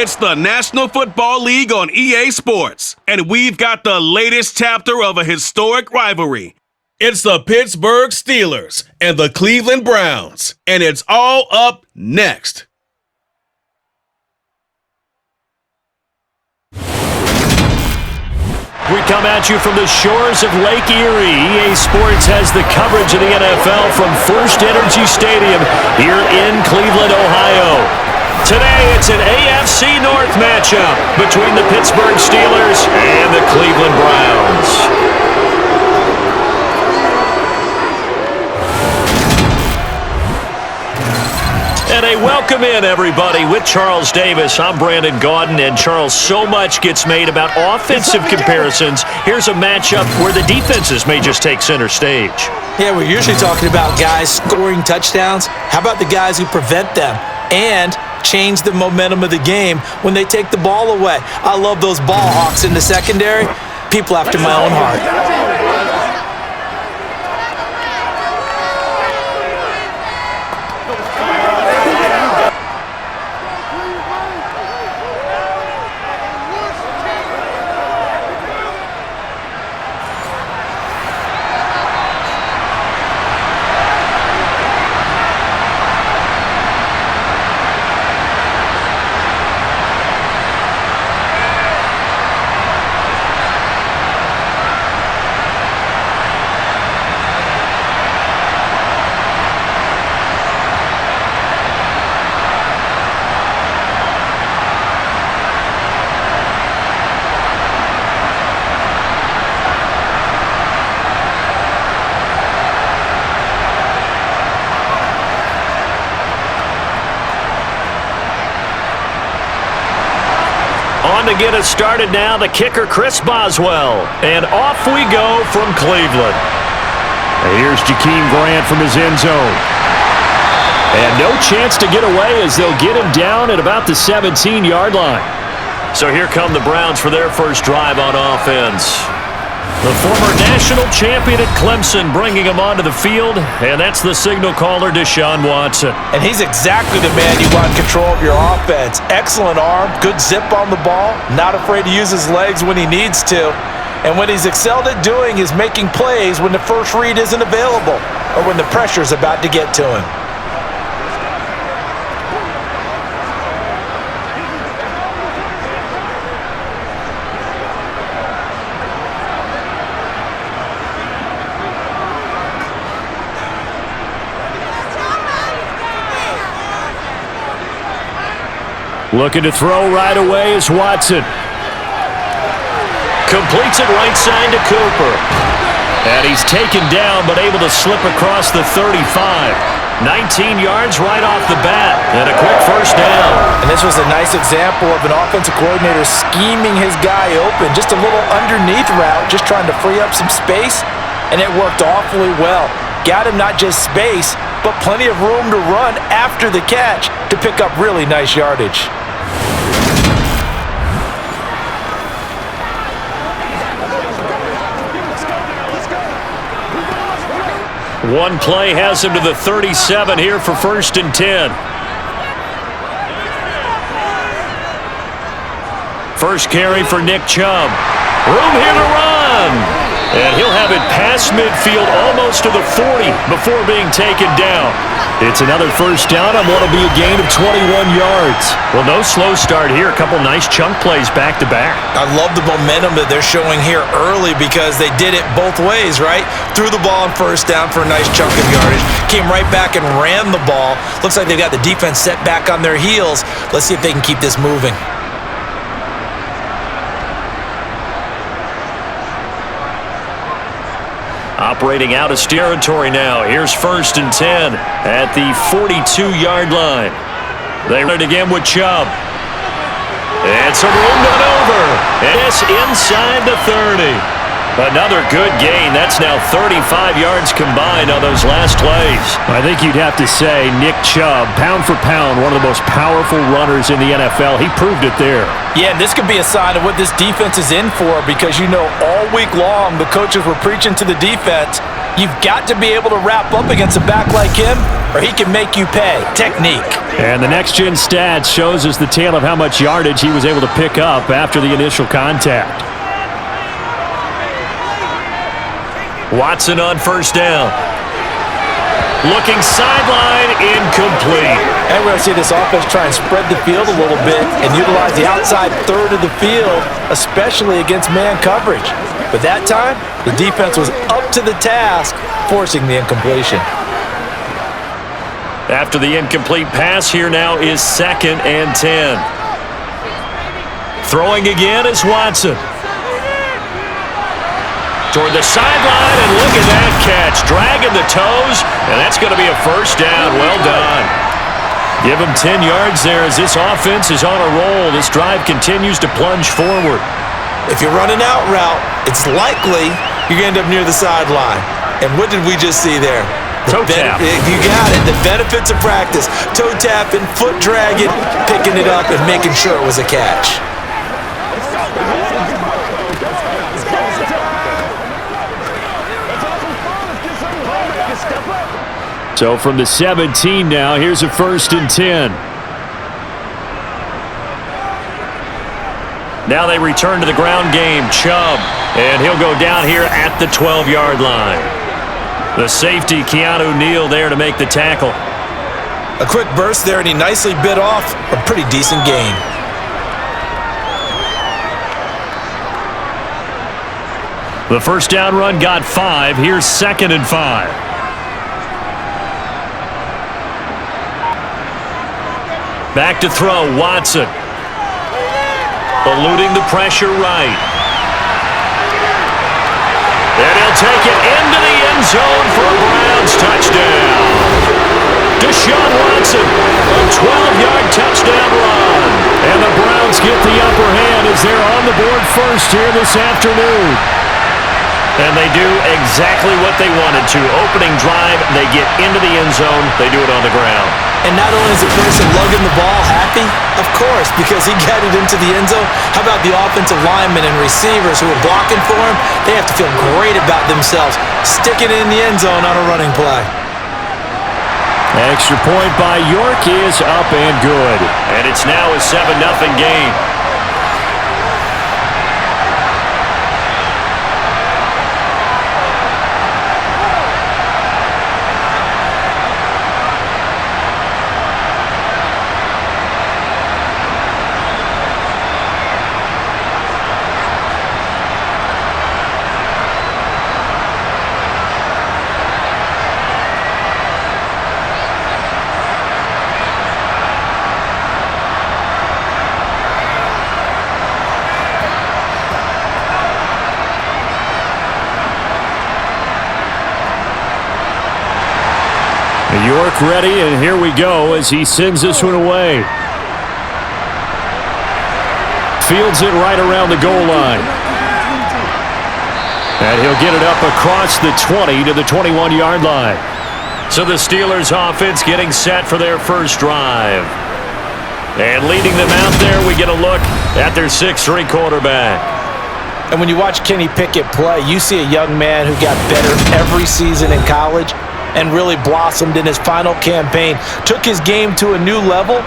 It's the National Football League on EA Sports, and we've got the latest chapter of a historic rivalry. It's the Pittsburgh Steelers and the Cleveland Browns, and it's all up next. We come at you from the shores of Lake Erie. EA Sports has the coverage of the NFL from First Energy Stadium here in Cleveland, Ohio. Today, it's an AFC North matchup between the Pittsburgh Steelers and the Cleveland Browns. And a welcome in, everybody, with Charles Davis. I'm Brandon Gaudin, and Charles, so much gets made about offensive comparisons. Here's a matchup where the defenses may just take center stage. Yeah, we're usually talking about guys scoring touchdowns. How about the guys who prevent them and change the momentum of the game when they take the ball away? I love those ball hawks in the secondary. People after my own heart. To get us started now, the kicker, Chris Boswell. And off we go from Cleveland. And here's Jakeem Grant from his end zone. And no chance to get away as they'll get him down at about the 17-yard line. So here come the Browns for their first drive on offense. The former national champion at Clemson bringing him onto the field, and that's the signal caller, Deshaun Watson. And he's exactly the man you want control of your offense. Excellent arm, good zip on the ball, not afraid to use his legs when he needs to. And what he's excelled at doing is making plays when the first read isn't available or when the pressure's about to get to him. Looking to throw right away is Watson. Completes it right side to Cooper. And he's taken down, but able to slip across the 35. 19 yards right off the bat. And a quick first down. And this was a nice example of an offensive coordinator scheming his guy open. Just a little underneath route, just trying to free up some space. And it worked awfully well. Got him not just space, but plenty of room to run after the catch to pick up really nice yardage. One play has him to the 37 here for 1st and 10. First carry for Nick Chubb. Room here to run. And he'll have it past midfield almost to the 40 before being taken down. It's another first down on what will be a gain of 21 yards. Well, no slow start here. A couple nice chunk plays back-to-back. I love the momentum that they're showing here early because they did it both ways, right? Threw the ball on first down for a nice chunk of yardage. Came right back and ran the ball. Looks like they've got the defense set back on their heels. Let's see if they can keep this moving. Operating out of territory now. Here's 1st and 10 at the 42-yard line. They run it again with Chubb. And some room done over. And it's inside the 30. Another good gain. That's now 35 yards combined on those last plays. I think you'd have to say Nick Chubb, pound for pound, one of the most powerful runners in the NFL. He proved it there. Yeah, this could be a sign of what this defense is in for because, you know, all week long the coaches were preaching to the defense, You've got to be able to wrap up against a back like him, or he can make you pay. Technique. And the next-gen stats shows us the tale of how much yardage he was able to pick up after the initial contact. Watson on first down. Looking sideline, incomplete. And we're going to see this offense try and spread the field a little bit and utilize the outside third of the field, especially against man coverage. But that time, the defense was up to the task, forcing the incompletion. After the incomplete pass, here now is 2nd and 10. Throwing again is Watson. Toward the sideline, and look at that catch. Dragging the toes, and that's going to be a first down. Well done. Give him 10 yards there as this offense is on a roll. This drive continues to plunge forward. If you run an out route, it's likely you're going to end up near the sideline. And what did we just see there? Toe tap. You got it. The benefits of practice. Toe tapping, foot dragging, picking it up, and making sure it was a catch. So from the 17 now, here's a 1st and 10. Now they return to the ground game. Chubb, and he'll go down here at the 12-yard line. The safety, Keanu Neal, there to make the tackle. A quick burst there, and he nicely bit off a pretty decent gain. The first down run got 5. Here's 2nd and 5. Back to throw, Watson. Eluding the pressure right. And he'll take it into the end zone for a Browns touchdown. Deshaun Watson, a 12-yard touchdown run. And the Browns get the upper hand as they're on the board first here this afternoon. And they do exactly what they wanted to. Opening drive, they get into the end zone. They do it on the ground. And not only is the person lugging the ball happy, of course, because he got it into the end zone. How about the offensive linemen and receivers who are blocking for him? They have to feel great about themselves, sticking it in the end zone on a running play. Extra point by York is up and good. And it's now a 7-0 game. York ready, and here we go as he sends this one away. Fields it right around the goal line. And he'll get it up across the 20 to the 21-yard line. So the Steelers offense getting set for their first drive. And leading them out there, we get a look at their 6'3" quarterback. And when you watch Kenny Pickett play, you see a young man who got better every season in college and really blossomed in his final campaign, took his game to a new level,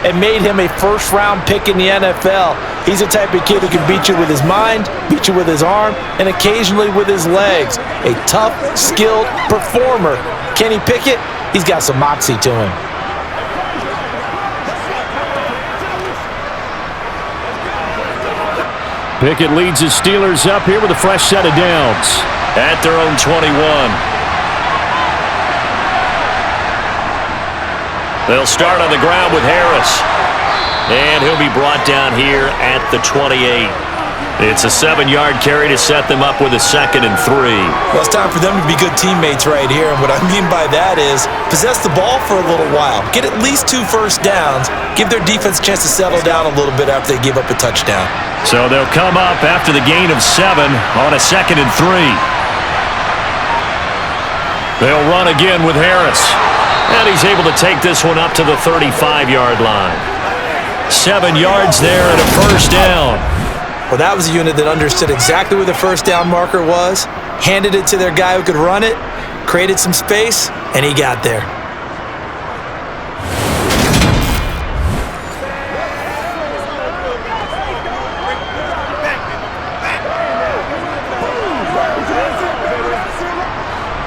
and made him a first-round pick in the NFL. He's the type of kid who can beat you with his mind, beat you with his arm, and occasionally with his legs. A tough, skilled performer. Kenny Pickett, he's got some moxie to him. Pickett leads his Steelers up here with a fresh set of downs. At their own 21. They'll start on the ground with Harris. And he'll be brought down here at the 28. It's a 7-yard carry to set them up with a 2nd and 3. Well, it's time for them to be good teammates right here. And what I mean by that is possess the ball for a little while. Get at least 2 first downs. Give their defense a chance to settle down a little bit after they give up a touchdown. So they'll come up after the gain of 7 on a 2nd and 3. They'll run again with Harris. And he's able to take this one up to the 35-yard line. 7 yards there and a first down. Well, that was a unit that understood exactly where the first down marker was handed it to their guy who could run it, created some space, and he got there.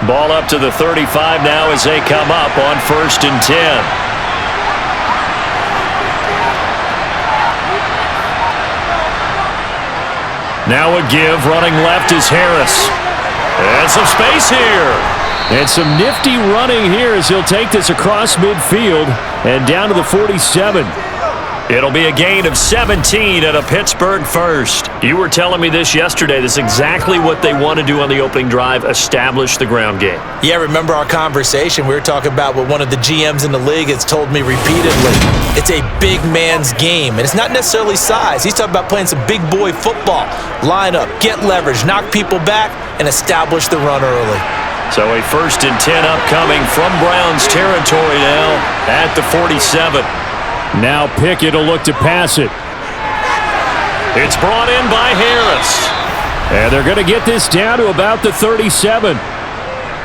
Ball up to the 35 now as they come up on 1st and 10. Now a give, running left is Harris. And some space here. And some nifty running here as he'll take this across midfield and down to the 47. It'll be a gain of 17 at a Pittsburgh first. You were telling me this yesterday. This is exactly what they want to do on the opening drive, establish the ground game. Yeah, remember our conversation? We were talking about what one of the GMs in the league has told me repeatedly. It's a big man's game, and it's not necessarily size. He's talking about playing some big boy football. Line up, get leverage, knock people back, and establish the run early. So a 1st and 10 upcoming from Browns territory now at the 47. Now Pickett will look to pass it. It's brought in by Harris. And they're going to get this down to about the 37.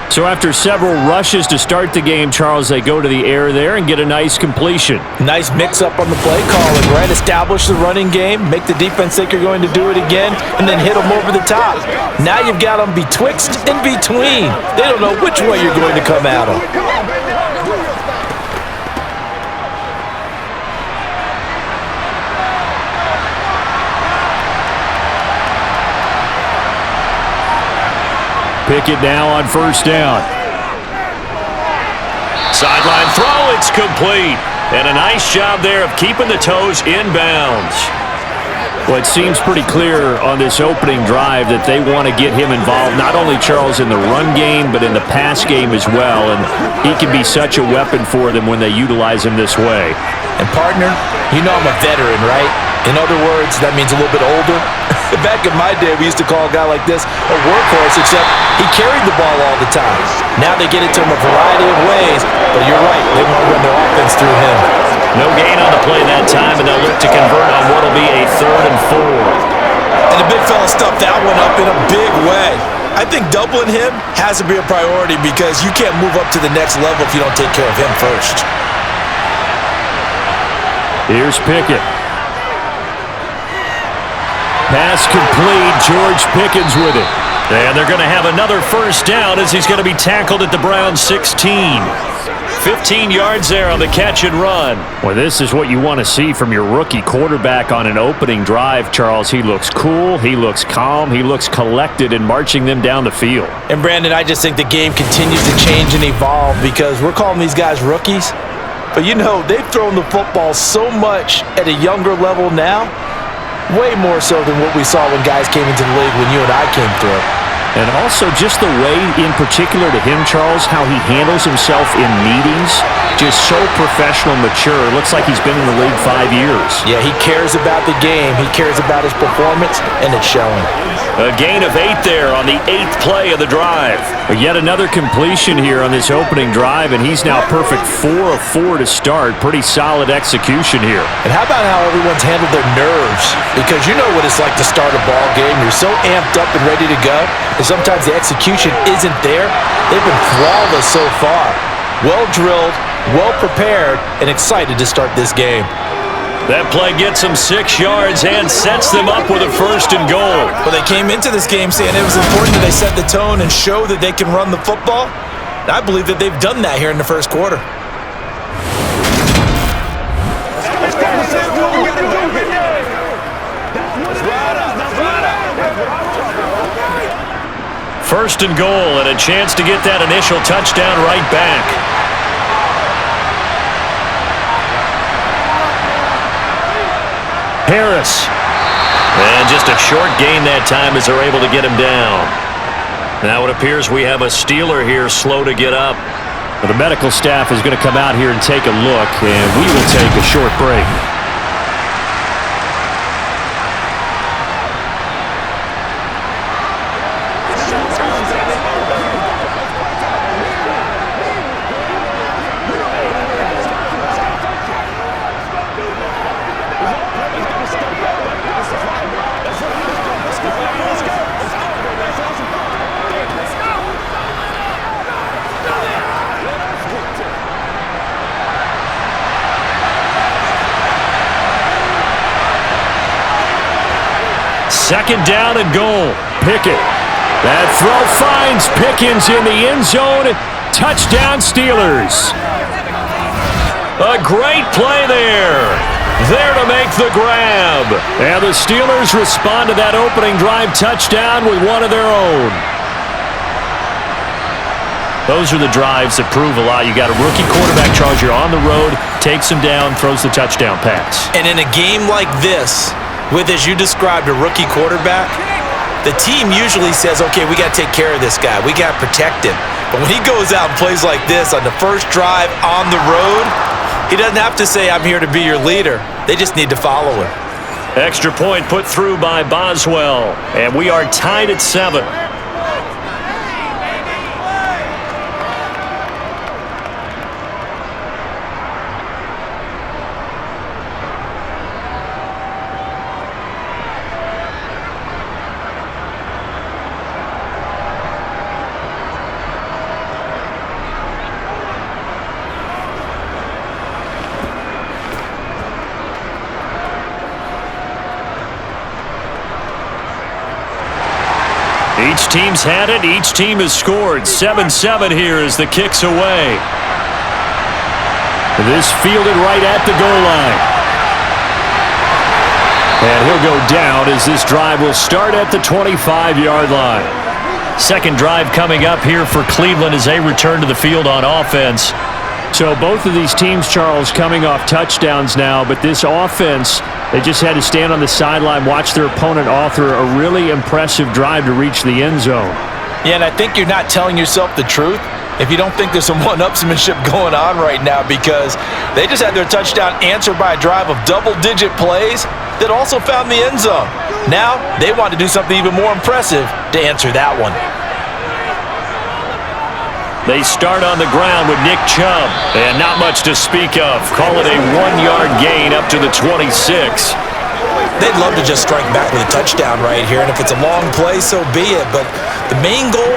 So after several rushes to start the game, Charles, they go to the air there and get a nice completion. Nice mix-up on the play calling, right? Establish the running game, make the defense think you're going to do it again, and then hit them over the top. Now you've got them betwixt and between. They don't know which way you're going to come at them. Pickett now on 1st down. Sideline throw, it's complete. And a nice job there of keeping the toes inbounds. Well, it seems pretty clear on this opening drive that they want to get him involved, not only, Charles, in the run game, but in the pass game as well. And he can be such a weapon for them when they utilize him this way. And, partner, you know I'm a veteran, right? In other words, that means a little bit older. Back in my day, we used to call a guy like this a workhorse, except he carried the ball all the time. Now they get it to him a variety of ways, but you're right, they want to run their offense through him. No gain on the play that time, and they'll look to convert on what will be a 3rd and 4. And the big fella stuffed that one up in a big way. I think doubling him has to be a priority because you can't move up to the next level if you don't take care of him first. Here's Pickett. Pass complete. George Pickens with it. And they're going to have another 1st down as he's going to be tackled at the Browns 16. 15 yards there on the catch and run. Well, this is what you want to see from your rookie quarterback on an opening drive, Charles. He looks cool. He looks calm. He looks collected in marching them down the field. And, Brandon, I just think the game continues to change and evolve because we're calling these guys rookies. But, you know, they've thrown the football so much at a younger level now, way more so than what we saw when guys came into the league when you and I came through. And also just the way, in particular to him, Charles, how he handles himself in meetings, just so professional, mature. Looks like he's been in the league 5 years. Yeah, he cares about the game. He cares about his performance, and it's showing. A gain of 8 there on the 8th play of the drive. But yet another completion here on this opening drive, and he's now perfect 4 of 4 to start. Pretty solid execution here. And how about how everyone's handled their nerves? Because you know what it's like to start a ball game. You're so amped up and ready to go, and sometimes the execution isn't there. They've been flawless so far. Well drilled, well prepared, and excited to start this game. That play gets them 6 yards and sets them up with a 1st and goal. Well, they came into this game saying it was important that they set the tone and show that they can run the football. And I believe that they've done that here in the 1st quarter. First and goal, and a chance to get that initial touchdown right back. Harris. And just a short gain that time as they're able to get him down. Now it appears we have a Steeler here slow to get up. Well, the medical staff is going to come out here and take a look, and we will take a short break. 2nd down and goal. Pickett. That throw finds Pickens in the end zone. Touchdown, Steelers. A great play there. There to make the grab. And the Steelers respond to that opening drive touchdown with one of their own. Those are the drives that prove a lot. You got a rookie quarterback, Charles. You're on the road, takes him down, throws the touchdown pass. And in a game like this, with, as you described, a rookie quarterback, the team usually says, okay, we got to take care of this guy. We got to protect him. But when he goes out and plays like this on the first drive on the road, he doesn't have to say, I'm here to be your leader. They just need to follow him. Extra point put through by Boswell. And we are tied at 7. Each team's had it. Each team has scored. 7-7 here as the kick's away. This fielded right at the goal line. And he'll go down as this drive will start at the 25-yard line. Second drive coming up here for Cleveland as they return to the field on offense. So both of these teams, Charles, coming off touchdowns now, but this offense, they just had to stand on the sideline, watch their opponent author a really impressive drive to reach the end zone. Yeah, and I think you're not telling yourself the truth if you don't think there's some one-upsmanship going on right now, because they just had their touchdown answered by a drive of double-digit plays that also found the end zone. Now they want to do something even more impressive to answer that one. They start on the ground with Nick Chubb, and not much to speak of. Call it a 1-yard gain up to the 26. They'd love to just strike back with a touchdown right here, and if it's a long play, so be it. But the main goal,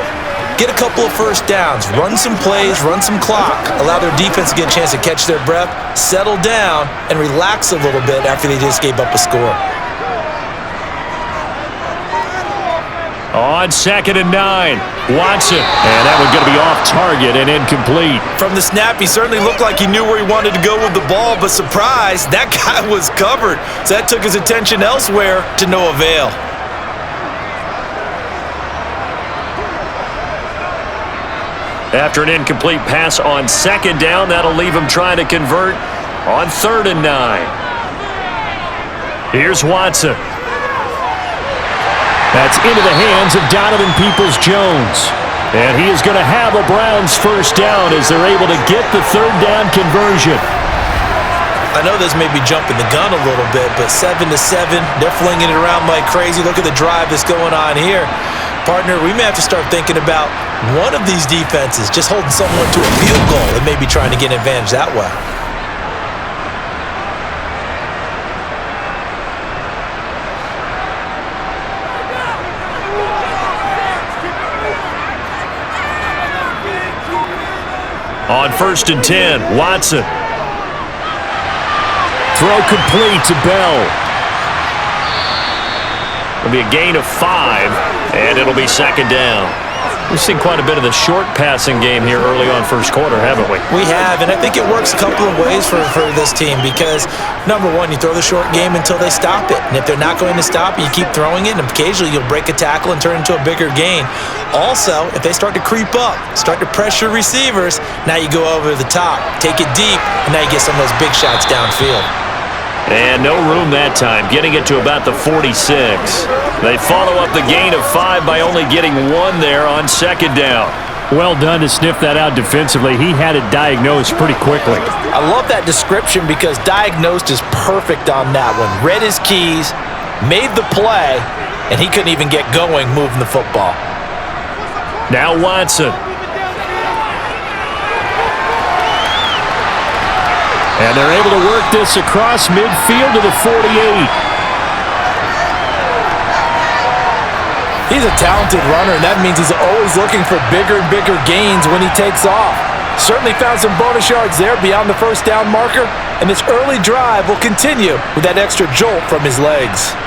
get a couple of first downs, run some plays, run some clock, allow their defense to get a chance to catch their breath, settle down, and relax a little bit after they just gave up a score. On 2nd and 9, Watson. And that one's going to be off target and incomplete. From the snap, he certainly looked like he knew where he wanted to go with the ball, but surprise, that guy was covered. So that took his attention elsewhere to no avail. After an incomplete pass on 2nd down, that'll leave him trying to convert on 3rd and 9. Here's Watson. That's into the hands of Donovan Peoples-Jones. And he is going to have a Browns first down as they're able to get the 3rd down conversion. I know this may be jumping the gun a little bit, but 7-7, they're flinging it around like crazy. Look at the drive that's going on here. Partner, we may have to start thinking about one of these defenses just holding someone to a field goal and maybe trying to get an advantage that way. On 1st and 10, Watson. Throw complete to Bell. It'll be a gain of 5, and it'll be 2nd down. We've seen quite a bit of the short passing game here early on first quarter, haven't we? We have, and I think it works a couple of ways for this team because, number one, you throw the short game until they stop it. And if they're not going to stop it, you keep throwing it, and occasionally you'll break a tackle and turn it into a bigger gain. Also, if they start to creep up, start to pressure receivers, now you go over the top, take it deep, and now you get some of those big shots downfield. And no room that time, getting it to about the 46. They follow up the gain of 5 by only getting 1 there on 2nd down. Well done to sniff that out defensively. He had it diagnosed pretty quickly. I love that description because diagnosed is perfect on that one. Read his keys, made the play, and he couldn't even get going moving the football. Now Watson. And they're able to work this across midfield to the 48. He's a talented runner, and that means he's always looking for bigger and bigger gains when he takes off. Certainly found some bonus yards there beyond the first down marker, and this early drive will continue with that extra jolt from his legs.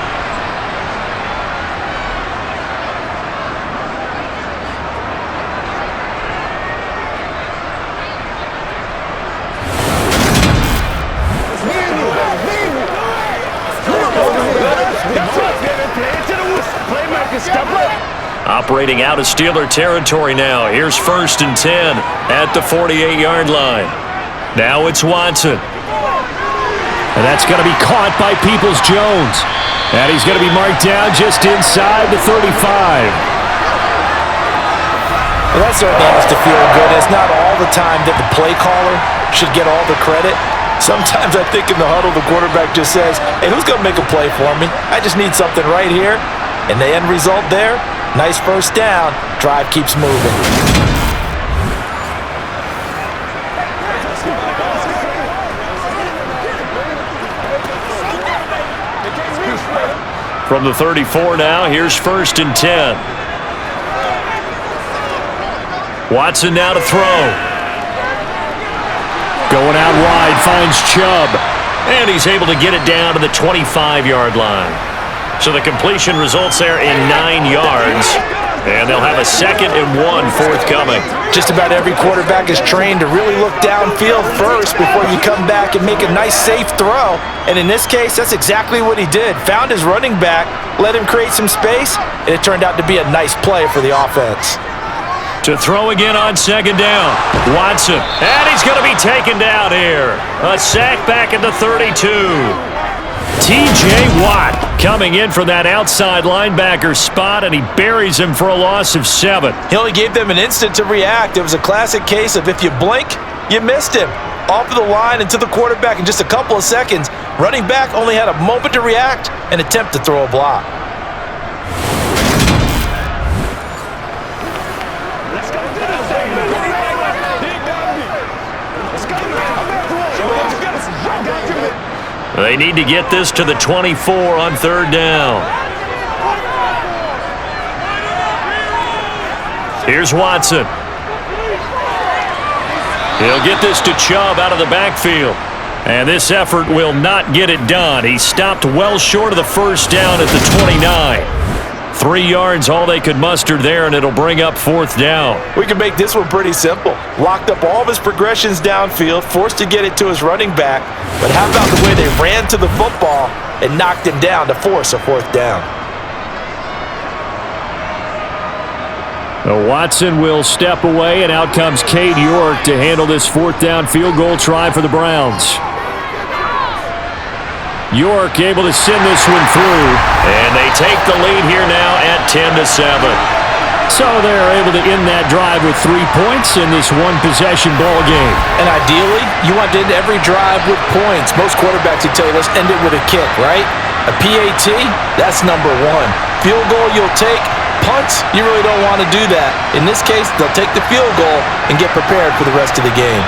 Operating out of Steeler territory now. Here's 1st and 10 at the 48-yard line. Now it's Watson. And that's going to be caught by Peoples-Jones. And he's going to be marked down just inside the 35. Well, that certainly has to feel good. It's not all the time that the play caller should get all the credit. Sometimes I think in the huddle, the quarterback just says, hey, who's going to make a play for me? I just need something right here. And the end result there, nice first down. Drive keeps moving. From the 34 now, here's 1st and 10. Watson now to throw. Going out wide, finds Chubb. And he's able to get it down to the 25-yard line. So the completion results there in 9 yards. And they'll have a 2nd and 1 forthcoming. Just about every quarterback is trained to really look downfield first before you come back and make a nice, safe throw. And in this case, that's exactly what he did. Found his running back, let him create some space, and it turned out to be a nice play for the offense. To throw again on 2nd down. Watson. And he's going to be taken down here. A sack back at the 32. T.J. Watt coming in for that outside linebacker spot, and he buries him for a loss of 7. He only gave them an instant to react. It was a classic case of if you blink, you missed him. Off of the line and to the quarterback in just a couple of seconds. Running back only had a moment to react and attempt to throw a block. They need to get this to the 24 on 3rd down. Here's Watson. He'll get this to Chubb out of the backfield. And this effort will not get it done. He stopped well short of the 1st down at the 29. 3 yards all they could muster there, and it'll bring up 4th down. We can make this one pretty simple. Locked up all of his progressions downfield, forced to get it to his running back. But how about the way they ran to the football and knocked him down to force a 4th down? Watson will step away, and out comes Cade York to handle this 4th down field goal try for the Browns. York able to send this one through. And they take the lead here now at 10-7. So they're able to end that drive with 3 points in this one-possession ball game. And ideally, you want to end every drive with points. Most quarterbacks would tell you, let's end it with a kick, right? A PAT, that's number 1. Field goal you'll take. Punts, you really don't want to do that. In this case, they'll take the field goal and get prepared for the rest of the game.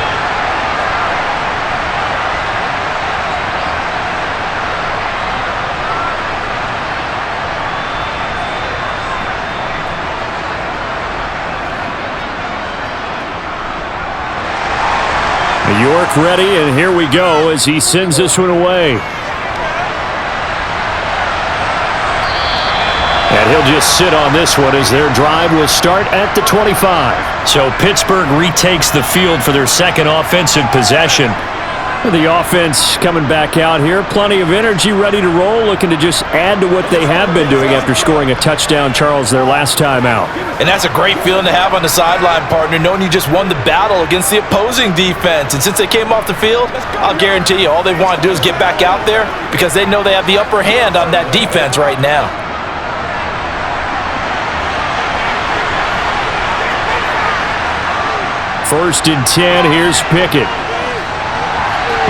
York ready, and here we go as he sends this one away. And he'll just sit on this one as their drive will start at the 25. So Pittsburgh retakes the field for their 2nd offensive possession. The offense coming back out here. Plenty of energy, ready to roll, looking to just add to what they have been doing after scoring a touchdown, Charles, their last time out. And that's a great feeling to have on the sideline, partner, knowing you just won the battle against the opposing defense. And since they came off the field, I'll guarantee you all they want to do is get back out there because they know they have the upper hand on that defense right now. First and 10, here's Pickett.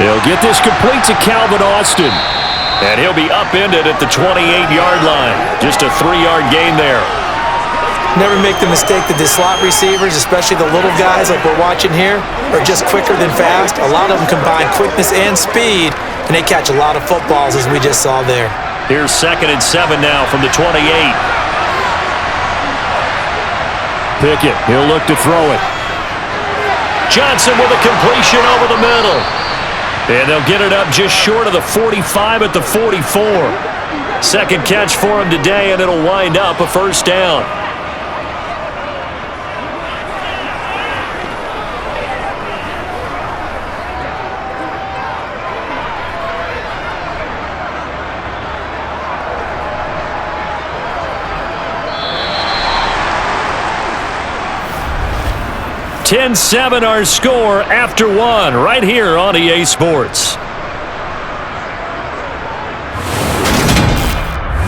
He'll get this complete to Calvin Austin. And he'll be upended at the 28-yard line. Just a 3-yard gain there. Never make the mistake that the slot receivers, especially the little guys like we're watching here, are just quicker than fast. A lot of them combine quickness and speed, and they catch a lot of footballs, as we just saw there. Here's 2nd and 7 now from the 28. Pickett, he'll look to throw it. Johnson with a completion over the middle. And they'll get it up just short of the 45 at the 44. 2nd catch for him today, and it'll wind up a 1st down. 10-7 our score after one right here on EA Sports.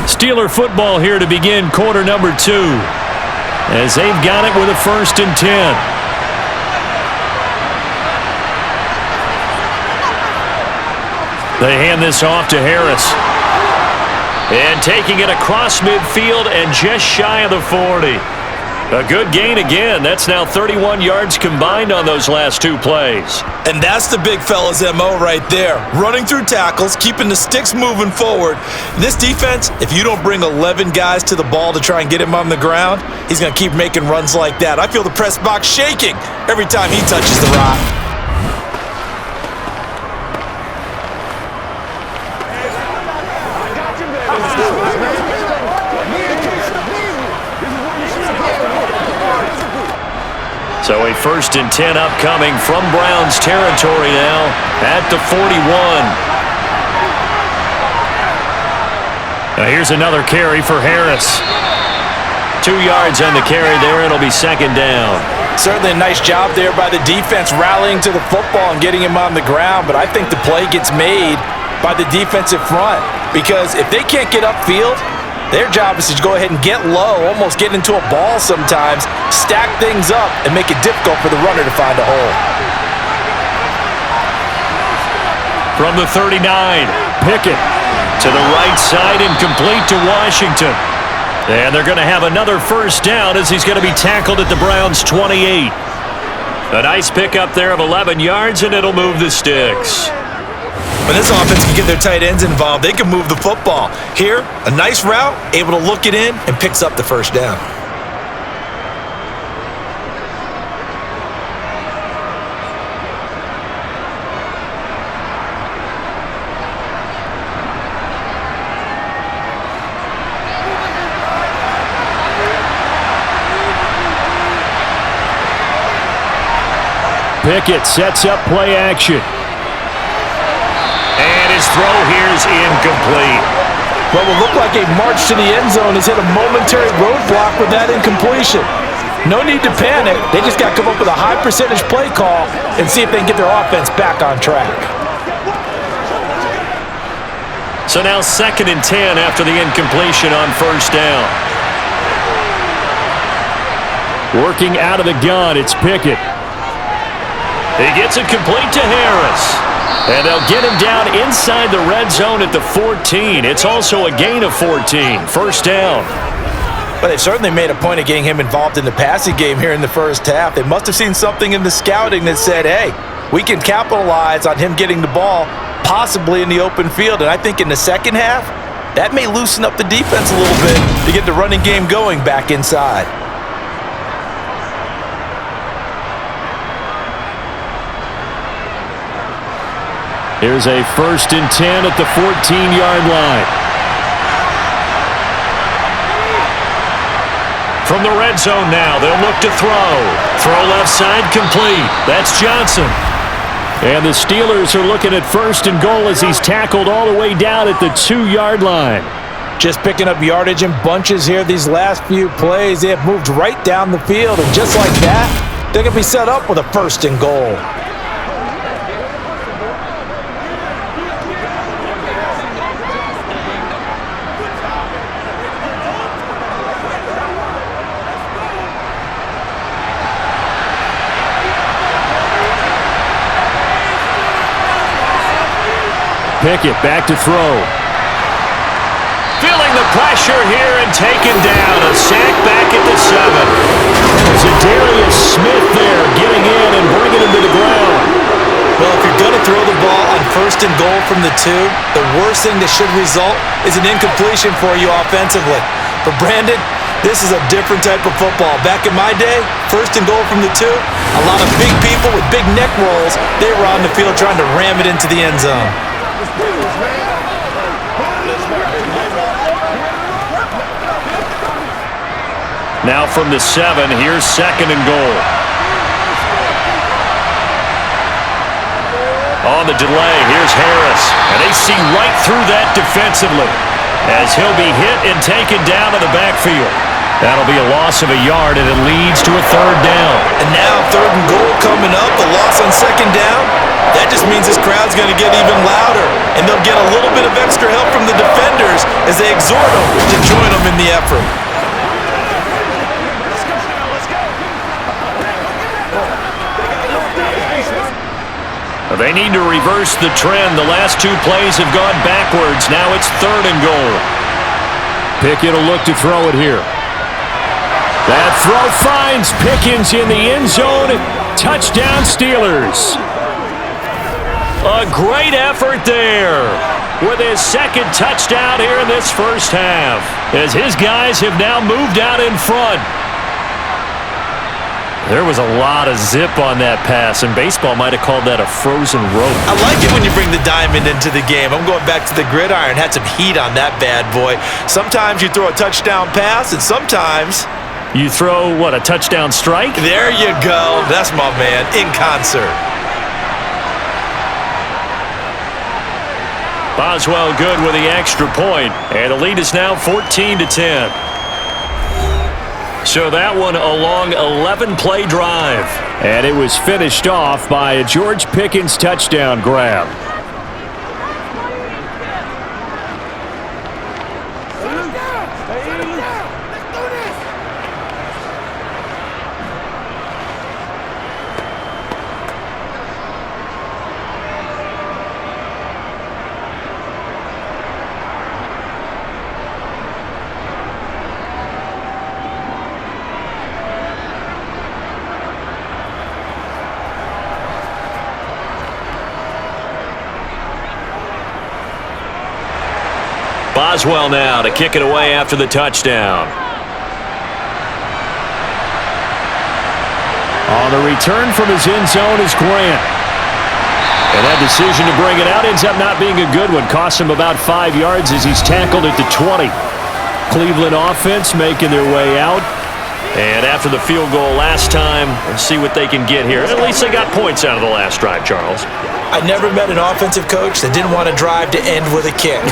Steeler football here to begin quarter number 2 as they've got it with a 1st and 10. They hand this off to Harris. And taking it across midfield and just shy of the 40. A good gain again. That's now 31 yards combined on those last 2 plays. And that's the big fella's MO right there. Running through tackles, keeping the sticks moving forward. This defense, if you don't bring 11 guys to the ball to try and get him on the ground, he's going to keep making runs like that. I feel the press box shaking every time he touches the rock. So a 1st and 10 upcoming from Browns territory now at the 41. Now here's another carry for Harris. 2 yards on the carry there. It'll be 2nd down. Certainly a nice job there by the defense rallying to the football and getting him on the ground, but I think the play gets made by the defensive front because if they can't get upfield, their job is to go ahead and get low, almost get into a ball sometimes, stack things up, and make it difficult for the runner to find a hole. From the 39, Pickett to the right side, incomplete to Washington. And they're going to have another 1st down as he's going to be tackled at the Browns' 28. A nice pickup there of 11 yards, and it'll move the sticks. When this offense can get their tight ends involved, they can move the football. Here, a nice route, able to look it in, and picks up the 1st down. Pickett sets up play action. And his throw here is incomplete. What will look like a march to the end zone has hit a momentary roadblock with that incompletion. No need to panic. They just got to come up with a high percentage play call and see if they can get their offense back on track. So now 2nd and 10 after the incompletion on 1st down. Working out of the gun, it's Pickett. He gets it complete to Harris. And they'll get him down inside the red zone at the 14. It's also a gain of 14. 1st down. But they've certainly made a point of getting him involved in the passing game here in the 1st half. They must have seen something in the scouting that said, hey, we can capitalize on him getting the ball, possibly in the open field. And I think in the 2nd half, that may loosen up the defense a little bit to get the running game going back inside. Here's a 1st and 10 at the 14-yard line. From the red zone now, they'll look to throw. Throw left side complete. That's Johnson. And the Steelers are looking at 1st and goal as he's tackled all the way down at the 2-yard line. Just picking up yardage in bunches here these last few plays. They have moved right down the field, and just like that, they're going to be set up with a 1st and goal. Pickett back to throw. Feeling the pressure here and taken down. A sack back at the 7. Zadarius Smith there getting in and bringing him to the ground. Well, if you're going to throw the ball on 1st and goal from the 2, the worst thing that should result is an incompletion for you offensively. For Brandon, this is a different type of football. Back in my day, 1st and goal from the 2, a lot of big people with big neck rolls, they were on the field trying to ram it into the end zone. Now from the 7, here's 2nd and goal. On the delay, here's Harris. And they see right through that defensively as he'll be hit and taken down to the backfield. That'll be a loss of a yard, and it leads to a 3rd down. And now 3rd and goal just means this crowd's going to get even louder, and they'll get a little bit of extra help from the defenders as they exhort them to join them in the effort. They need to reverse the trend. The last two plays have gone backwards. Now it's 3rd and goal. Pickett will look to throw it here. That throw finds Pickens in the end zone. Touchdown, Steelers. A great effort there with his second touchdown here in this first half, as his guys have now moved out in front. There was a lot of zip on that pass, and baseball might have called that a frozen rope. I like it when you bring the diamond into the game. I'm going back to the gridiron. Had some heat on that bad boy. Sometimes you throw a touchdown pass, and sometimes you throw, what, a touchdown strike? There you go. That's my man, in concert. Boswell good with the extra point, and the lead is now 14-10. So that one a long 11-play drive. And it was finished off by a George Pickens touchdown grab. Boswell now to kick it away after the touchdown. On the return from his end zone is Grant. And that decision to bring it out ends up not being a good one. Costs him about 5 yards as he's tackled at the 20. Cleveland offense making their way out. And after the field goal last time, let's see what they can get here. At least they got points out of the last drive, Charles. I never met an offensive coach that didn't want to drive to end with a kick.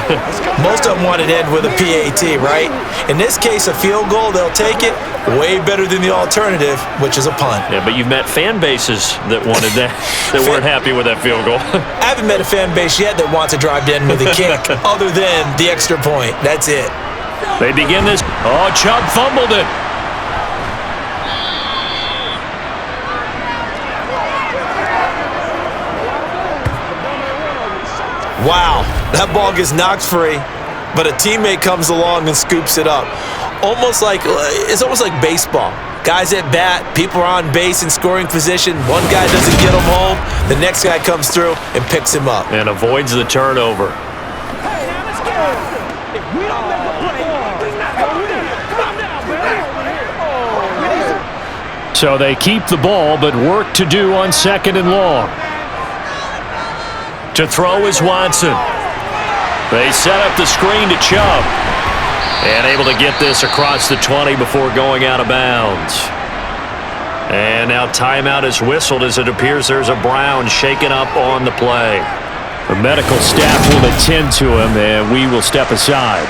Most of them wanted to end with a PAT, right? In this case, a field goal, they'll take it. Way better than the alternative, which is a punt. Yeah, but you've met fan bases that wanted that, that weren't happy with that field goal. I haven't met a fan base yet that wants to drive to end with a kick other than the extra point. That's it. They begin this. Oh, Chubb fumbled it. Wow, that ball gets knocked free, but a teammate comes along and scoops it up. It's almost like baseball. Guys at bat, people are on base in scoring position. One guy doesn't get him home, the next guy comes through and picks him up. And avoids the turnover. So they keep the ball, but work to do on 2nd and long. To throw is Watson. They set up the screen to Chubb. And able to get this across the 20 before going out of bounds. And now timeout is whistled as it appears there's a Brown shaken up on the play. The medical staff will attend to him, and we will step aside.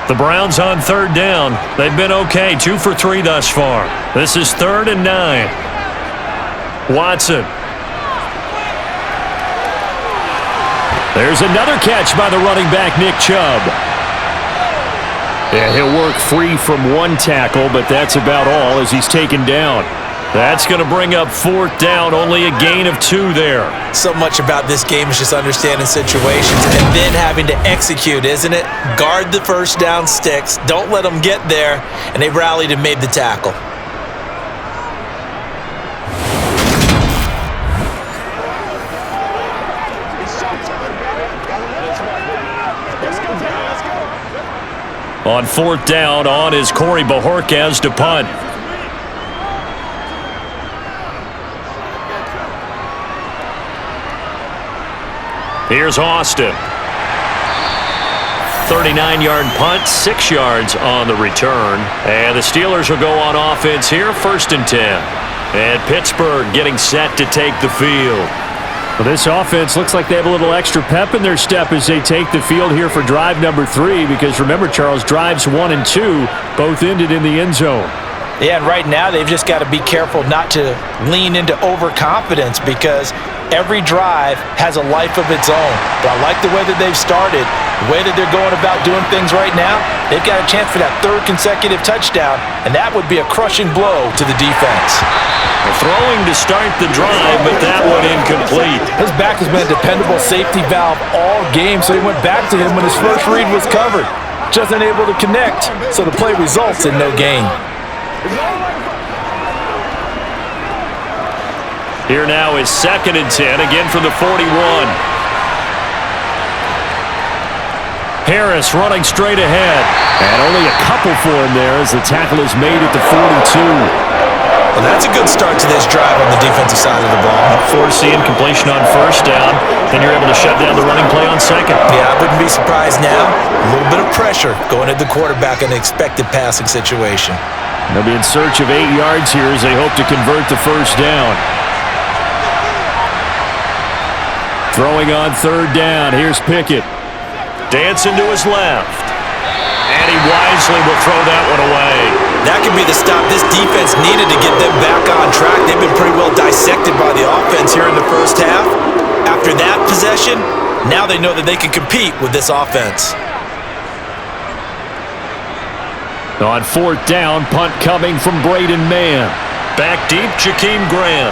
The Browns on 3rd down. They've been okay, 2 for 3 thus far. This is 3rd and 9. Watson. There's another catch by the running back, Nick Chubb. Yeah, he'll work free from one tackle, but that's about all as he's taken down. That's going to bring up 4th down, only a gain of 2 there. So much about this game is just understanding situations and then having to execute, isn't it? Guard the first down sticks, don't let them get there, and they rallied and made the tackle. On 4th down, on is Corey Bojorquez to punt. Here's Austin. 39-yard punt, 6 yards on the return. And the Steelers will go on offense here, 1st and 10. And Pittsburgh getting set to take the field. Well, this offense looks like they have a little extra pep in their step as they take the field here for drive number 3, because remember, Charles, drives 1 and 2 both ended in the end zone. Yeah, and right now they've just got to be careful not to lean into overconfidence, because every drive has a life of its own. But I like the way that they've started, the way that they're going about doing things right now. They've got a chance for that 3rd consecutive touchdown, and that would be a crushing blow to the defense. Throwing to start the drive, but that one incomplete. His back has been a dependable safety valve all game, so he went back to him when his first read was covered. Just unable to connect, so the play results in no gain. Here now is 2nd and 10, again from the 41. Harris running straight ahead. And only a couple for him there as the tackle is made at the 42. Well, that's a good start to this drive on the defensive side of the ball. Forcing completion on 1st down. Then you're able to shut down the running play on 2nd. Yeah, I wouldn't be surprised now. A little bit of pressure going at the quarterback in an expected passing situation. They'll be in search of 8 yards here as they hope to convert the 1st down. Throwing on 3rd down. Here's Pickett. Dancing to his left. And he wisely will throw that one away. That could be the stop this defense needed to get them back on track. They've been pretty well dissected by the offense here in the 1st half. After that possession, now they know that they can compete with this offense. On 4th down, punt coming from Braden Mann. Back deep, Jakeem Grant.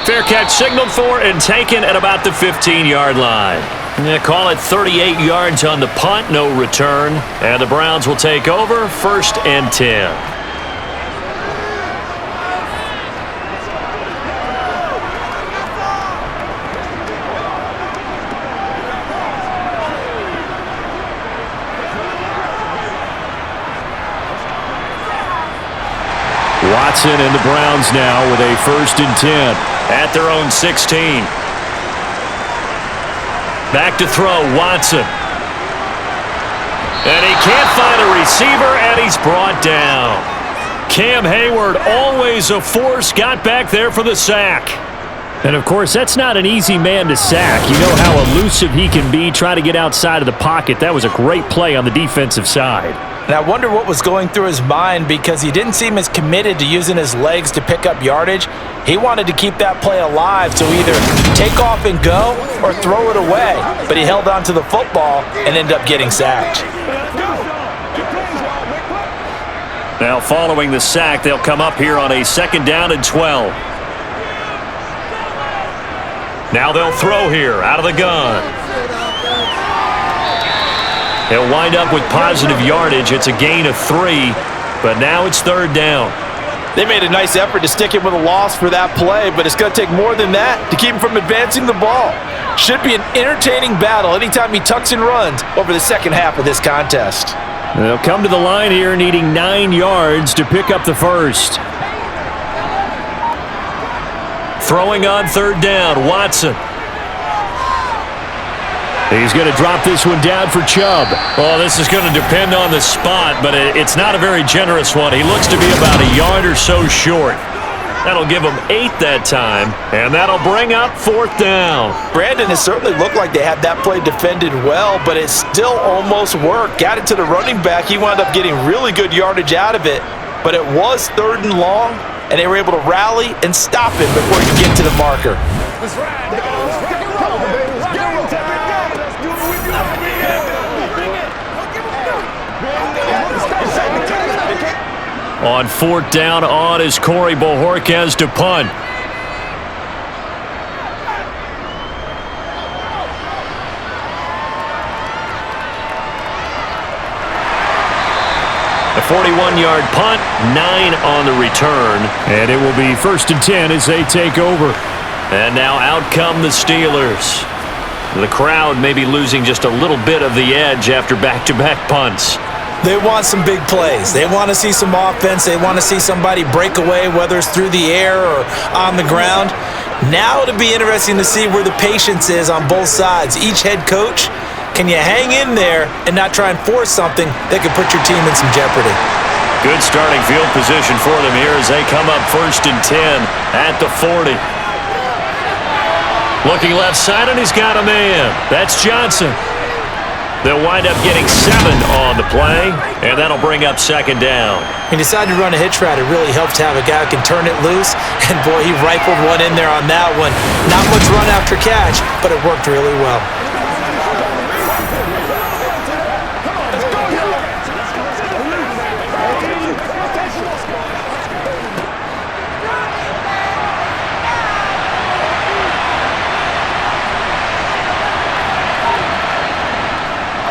Fair catch signaled for and taken at about the 15-yard line. They call it 38 yards on the punt, no return. And the Browns will take over, 1st and 10. Watson and the Browns now with a 1st and 10. At their own 16. Back to throw, Watson. And he can't find a receiver, and he's brought down. Cam Hayward, always a force, got back there for the sack. And, of course, that's not an easy man to sack. You know how elusive he can be, try to get outside of the pocket. That was a great play on the defensive side. And I wonder what was going through his mind, because he didn't seem as committed to using his legs to pick up yardage. He wanted to keep that play alive, so either take off and go or throw it away. But he held on to the football and ended up getting sacked. Now following the sack, they'll come up here on a 2nd down and 12. Now they'll throw here out of the gun. They'll wind up with positive yardage. It's a gain of 3, but now it's 3rd down. They made a nice effort to stick him with a loss for that play, but it's going to take more than that to keep him from advancing the ball. Should be an entertaining battle anytime he tucks and runs over the 2nd half of this contest. They'll come to the line here needing 9 yards to pick up the 1st. Throwing on 3rd down, Watson. He's going to drop this one down for Chubb. Well, this is going to depend on the spot, but it's not a very generous one. He looks to be about a yard or so short. That'll give him 8 that time, and that'll bring up 4th down. Brandon has certainly looked like they had that play defended well, but it still almost worked. Got it to the running back. He wound up getting really good yardage out of it, but it was 3rd and long, and they were able to rally and stop him before he could get to the marker. That's right, let's rock and roll, baby. Let's go. On 4th down, on is Corey Bojorquez to punt. A 41-yard punt, 9 on the return. And it will be 1st and 10 as they take over. And now out come the Steelers. The crowd may be losing just a little bit of the edge after back-to-back punts. They want some big plays. They want to see some offense. They want to see somebody break away, whether it's through the air or on the ground. Now it'll be interesting to see where the patience is on both sides. Each head coach, can you hang in there and not try and force something that could put your team in some jeopardy? Good starting field position for them here as they come up 1st and 10 at the 40. Looking left side, and he's got a man. That's Johnson. They'll wind up getting 7 on the play, and that'll bring up 2nd down. He decided to run a hitch route. It really helped to have a guy who can turn it loose, and boy, he rifled one in there on that one. Not much run after catch, but it worked really well.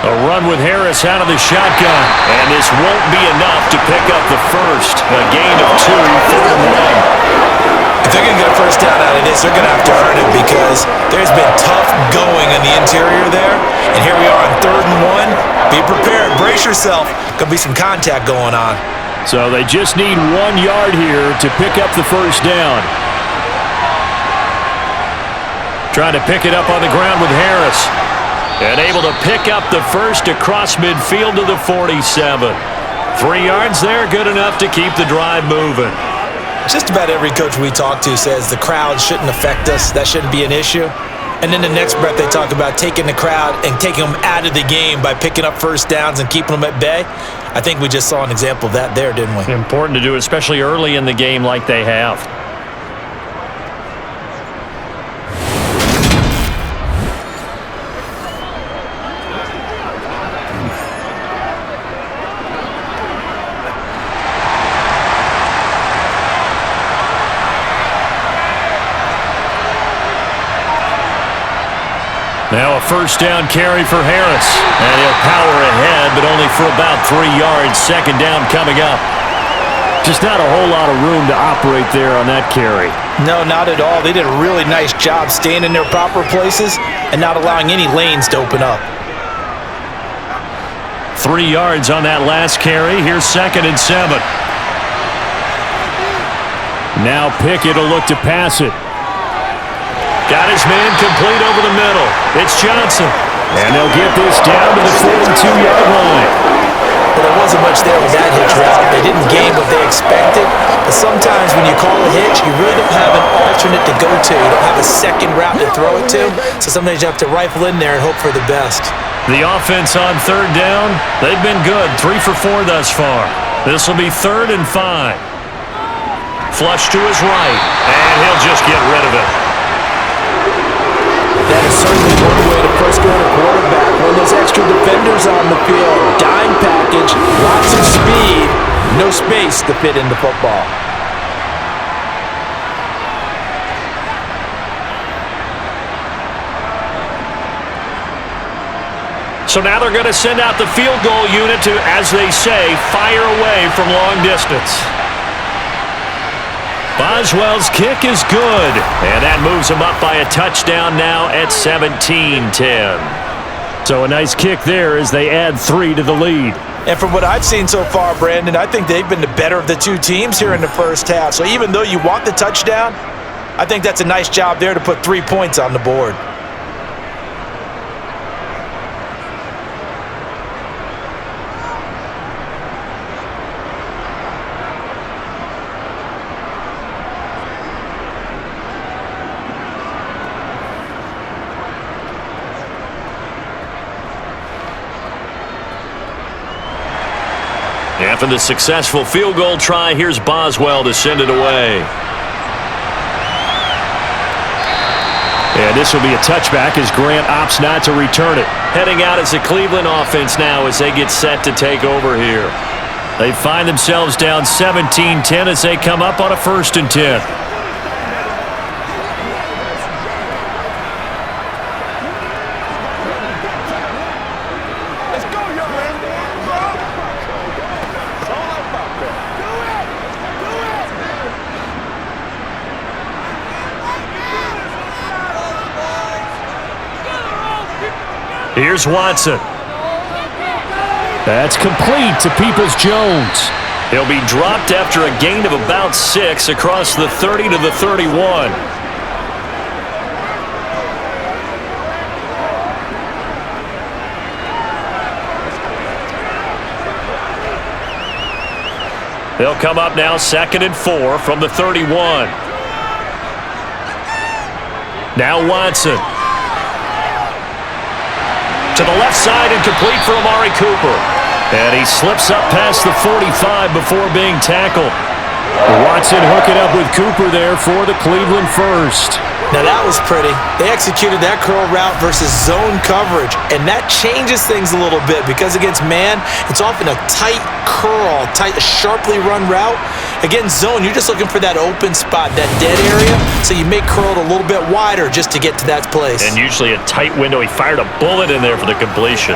A run with Harris out of the shotgun, and this won't be enough to pick up the first. A gain of 2, 3rd and 1. If they're going to get a first down out of this, they're going to have to earn it because there's been tough going in the interior there. And here we are on 3rd and 1. Be prepared. Brace yourself. Going to be some contact going on. So they just need 1 yard here to pick up the first down. Trying to pick it up on the ground with Harris. And able to pick up the first across midfield to the 47. 3 yards there, good enough to keep the drive moving. Just about every coach we talk to says the crowd shouldn't affect us. That shouldn't be an issue. And then the next breath they talk about taking the crowd and taking them out of the game by picking up first downs and keeping them at bay. I think we just saw an example of that there, didn't we? Important to do, especially early in the game like they have. Now a first down carry for Harris. And he'll power ahead, but only for about 3 yards. 2nd down coming up. Just not a whole lot of room to operate there on that carry. No, not at all. They did a really nice job staying in their proper places and not allowing any lanes to open up. 3 yards on that last carry. Here's 2nd and 7. Now Pickett will look to pass it. Got his man complete over the middle. It's Johnson. And they'll get this down to the 42-yard line. But there wasn't much there with that hitch route. They didn't gain what they expected. But sometimes when you call a hitch, you really don't have an alternate to go to. You don't have a second route to throw it to. So sometimes you have to rifle in there and hope for the best. The offense on 3rd down, they've been good. 3 for 4 thus far. This will be 3rd and 5. Flush to his right, and he'll just get rid of it. That is certainly one way to frustrate a quarterback. When there's extra defenders on the field, dime package, lots of speed, no space to fit into football. So now they're going to send out the field goal unit to, as they say, fire away from long distance. Boswell's kick is good, and that moves him up by a touchdown now at 17-10. So a nice kick there as they add 3 to the lead. And from what I've seen so far, Brandon, I think they've been the better of the two teams here in the first half. So even though you want the touchdown, I think that's a nice job there to put 3 points on the board. After the successful field goal try, here's Boswell to send it away. And this will be a touchback as Grant opts not to return it. Heading out as the Cleveland offense now as they get set to take over here. They find themselves down 17-10 as they come up on a 1st and 10. Here's Watson. That's complete to Peoples-Jones. He'll be dropped after a gain of about 6 across the 30 to the 31. They'll come up now 2nd and 4 from the 31. Now Watson. To the left side and complete for Amari Cooper. And he slips up past the 45 before being tackled. Watson hooking up with Cooper there for the Cleveland first. Now that was pretty. They executed that curl route versus zone coverage, and that changes things a little bit because against man, it's often a tight curl, sharply run route. Against zone, you're just looking for that open spot, that dead area, so you make curl a little bit wider just to get to that place. And usually a tight window. He fired a bullet in there for the completion.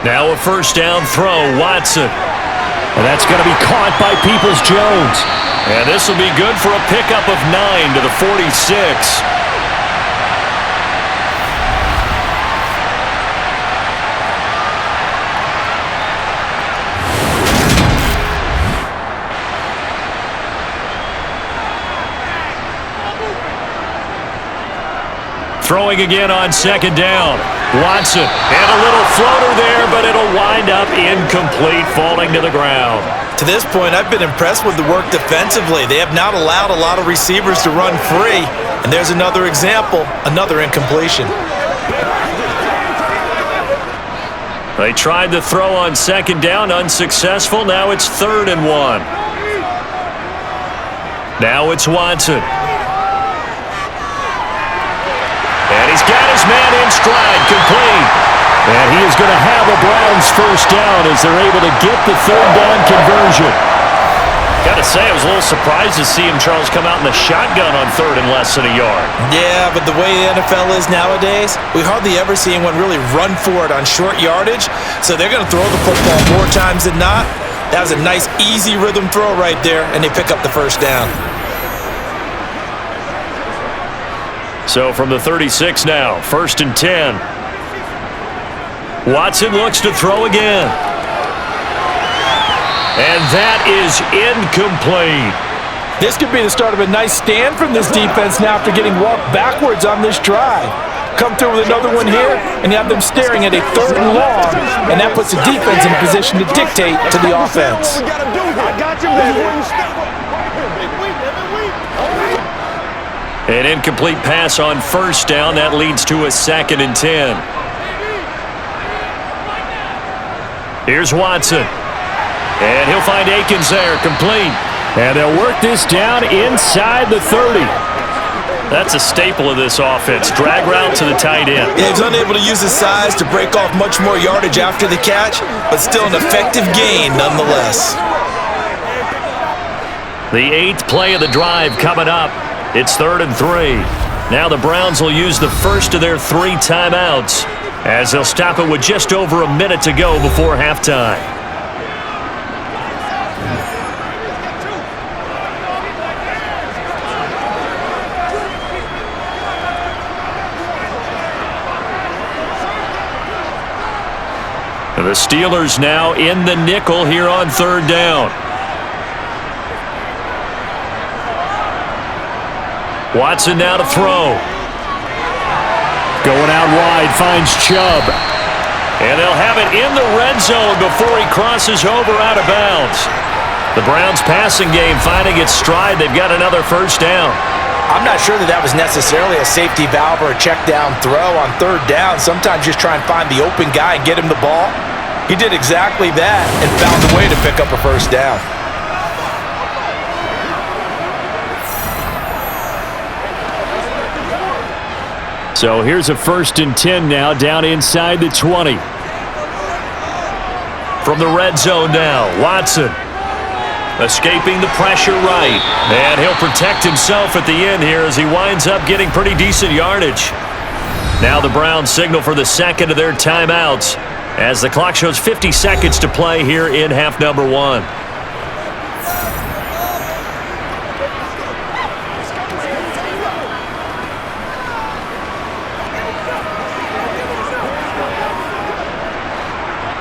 Now a first down throw, Watson. And that's going to be caught by Peoples-Jones. And this will be good for a pickup of 9 to the 46. Throwing again on 2nd down. Watson, and a little floater there, but it'll wind up incomplete, falling to the ground. To this point, I've been impressed with the work defensively. They have not allowed a lot of receivers to run free. And there's another example, another incompletion. They tried the throw on 2nd down, unsuccessful. Now it's 3rd and 1. Now it's Watson. And he's got his man in stride, complete. And he is going to have a Browns first down as they're able to get the 3rd down conversion. Got to say, I was a little surprised to see him, Charles, come out in the shotgun on 3rd and less than a yard. Yeah, but the way the NFL is nowadays, we hardly ever see anyone really run for it on short yardage. So they're going to throw the football more times than not. That was a nice, easy rhythm throw right there, and they pick up the first down. So from the 36 now, 1st and 10. Watson looks to throw again. And that is incomplete. This could be the start of a nice stand from this defense now after getting walked backwards on this drive. Come through with another one here, and you have them staring at a 3rd and long, and that puts the defense in a position to dictate to the offense. An incomplete pass on 1st down. That leads to a 2nd and 10. Here's Watson. And he'll find Akins there, complete. And they'll work this down inside the 30. That's a staple of this offense. Drag route to the tight end. Yeah, he's unable to use his size to break off much more yardage after the catch, but still an effective gain nonetheless. The 8th play of the drive coming up. It's 3rd and 3. Now the Browns will use the first of their 3 timeouts as they'll stop it with just over a minute to go before halftime. The Steelers now in the nickel here on 3rd down. Watson now to throw. Going out wide, finds Chubb. And they'll have it in the red zone before he crosses over out of bounds. The Browns passing game finding its stride. They've got another first down. I'm not sure that was necessarily a safety valve or a check down throw on 3rd down. Sometimes just try and find the open guy and get him the ball. He did exactly that and found a way to pick up a first down. So here's a 1st and 10 now down inside the 20. From the red zone now, Watson escaping the pressure right. And he'll protect himself at the end here as he winds up getting pretty decent yardage. Now the Browns signal for the 2nd of their timeouts as the clock shows 50 seconds to play here in half number 1.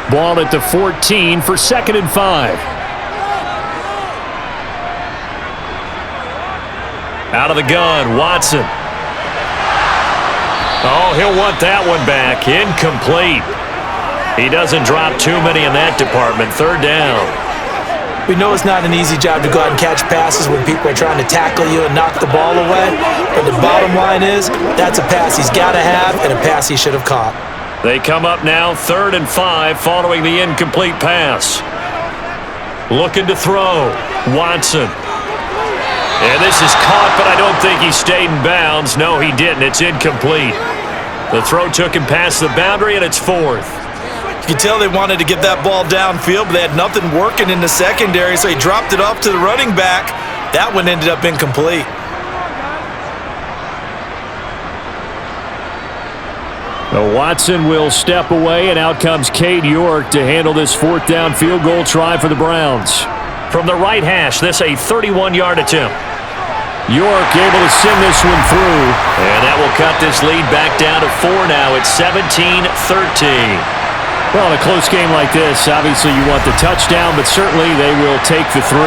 Ball at the 14 for 2nd and 5. Out of the gun, Watson. Oh, he'll want that one back. Incomplete. He doesn't drop too many in that department. 3rd down. We know it's not an easy job to go out and catch passes when people are trying to tackle you and knock the ball away. But the bottom line is, that's a pass he's got to have and a pass he should have caught. They come up now 3rd and 5 following the incomplete pass. Looking to throw. Watson. And this is caught, but I don't think he stayed in bounds. No, he didn't. It's incomplete. The throw took him past the boundary, and it's 4th. You could tell they wanted to get that ball downfield, but they had nothing working in the secondary, so he dropped it off to the running back. That one ended up incomplete. Watson will step away, and out comes Cade York to handle this 4th down field goal try for the Browns. From the right hash, this a 31-yard attempt. York able to send this one through, and that will cut this lead back down to 4 now. It's 17-13. Well, in a close game like this, obviously you want the touchdown, but certainly they will take the 3.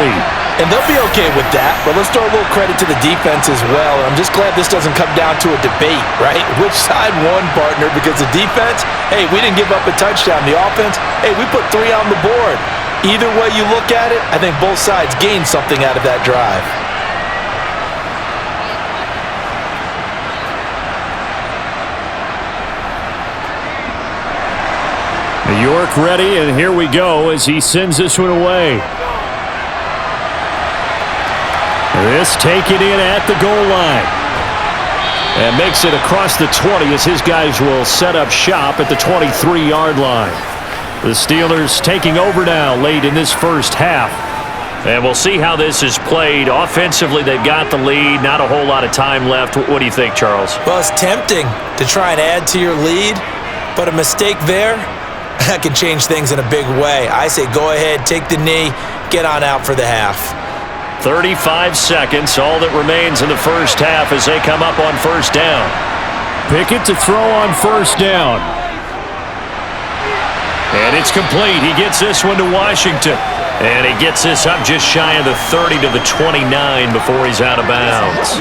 And they'll be okay with that, but let's throw a little credit to the defense as well. I'm just glad this doesn't come down to a debate, right? Which side won, partner? Because the defense, hey, we didn't give up a touchdown. The offense, hey, we put 3 on the board. Either way you look at it, I think both sides gained something out of that drive. York ready, and here we go as he sends this one away. This taken in at the goal line. And makes it across the 20 as his guys will set up shop at the 23-yard line. The Steelers taking over now late in this first half. And we'll see how this is played. Offensively, they've got the lead. Not a whole lot of time left. What do you think, Charles? Well, it's tempting to try and add to your lead, but a mistake there, that can change things in a big way. I say go ahead, take the knee, get on out for the half. 35 seconds, all that remains in the first half as they come up on 1st down. Pickett to throw on 1st down. And it's complete. He gets this one to Washington. And he gets this up just shy of the 30 to the 29 before he's out of bounds.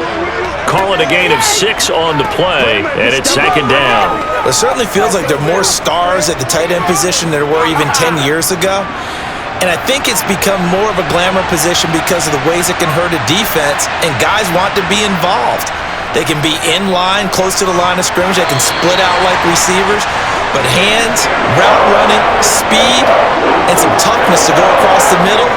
Call it a gain of 6 on the play, and it's 2nd down. It certainly feels like there are more stars at the tight end position than there were even 10 years ago. And I think it's become more of a glamour position because of the ways it can hurt a defense, and guys want to be involved. They can be in line, close to the line of scrimmage. They can split out like receivers. But hands, route running, speed, and some toughness to go across the middle,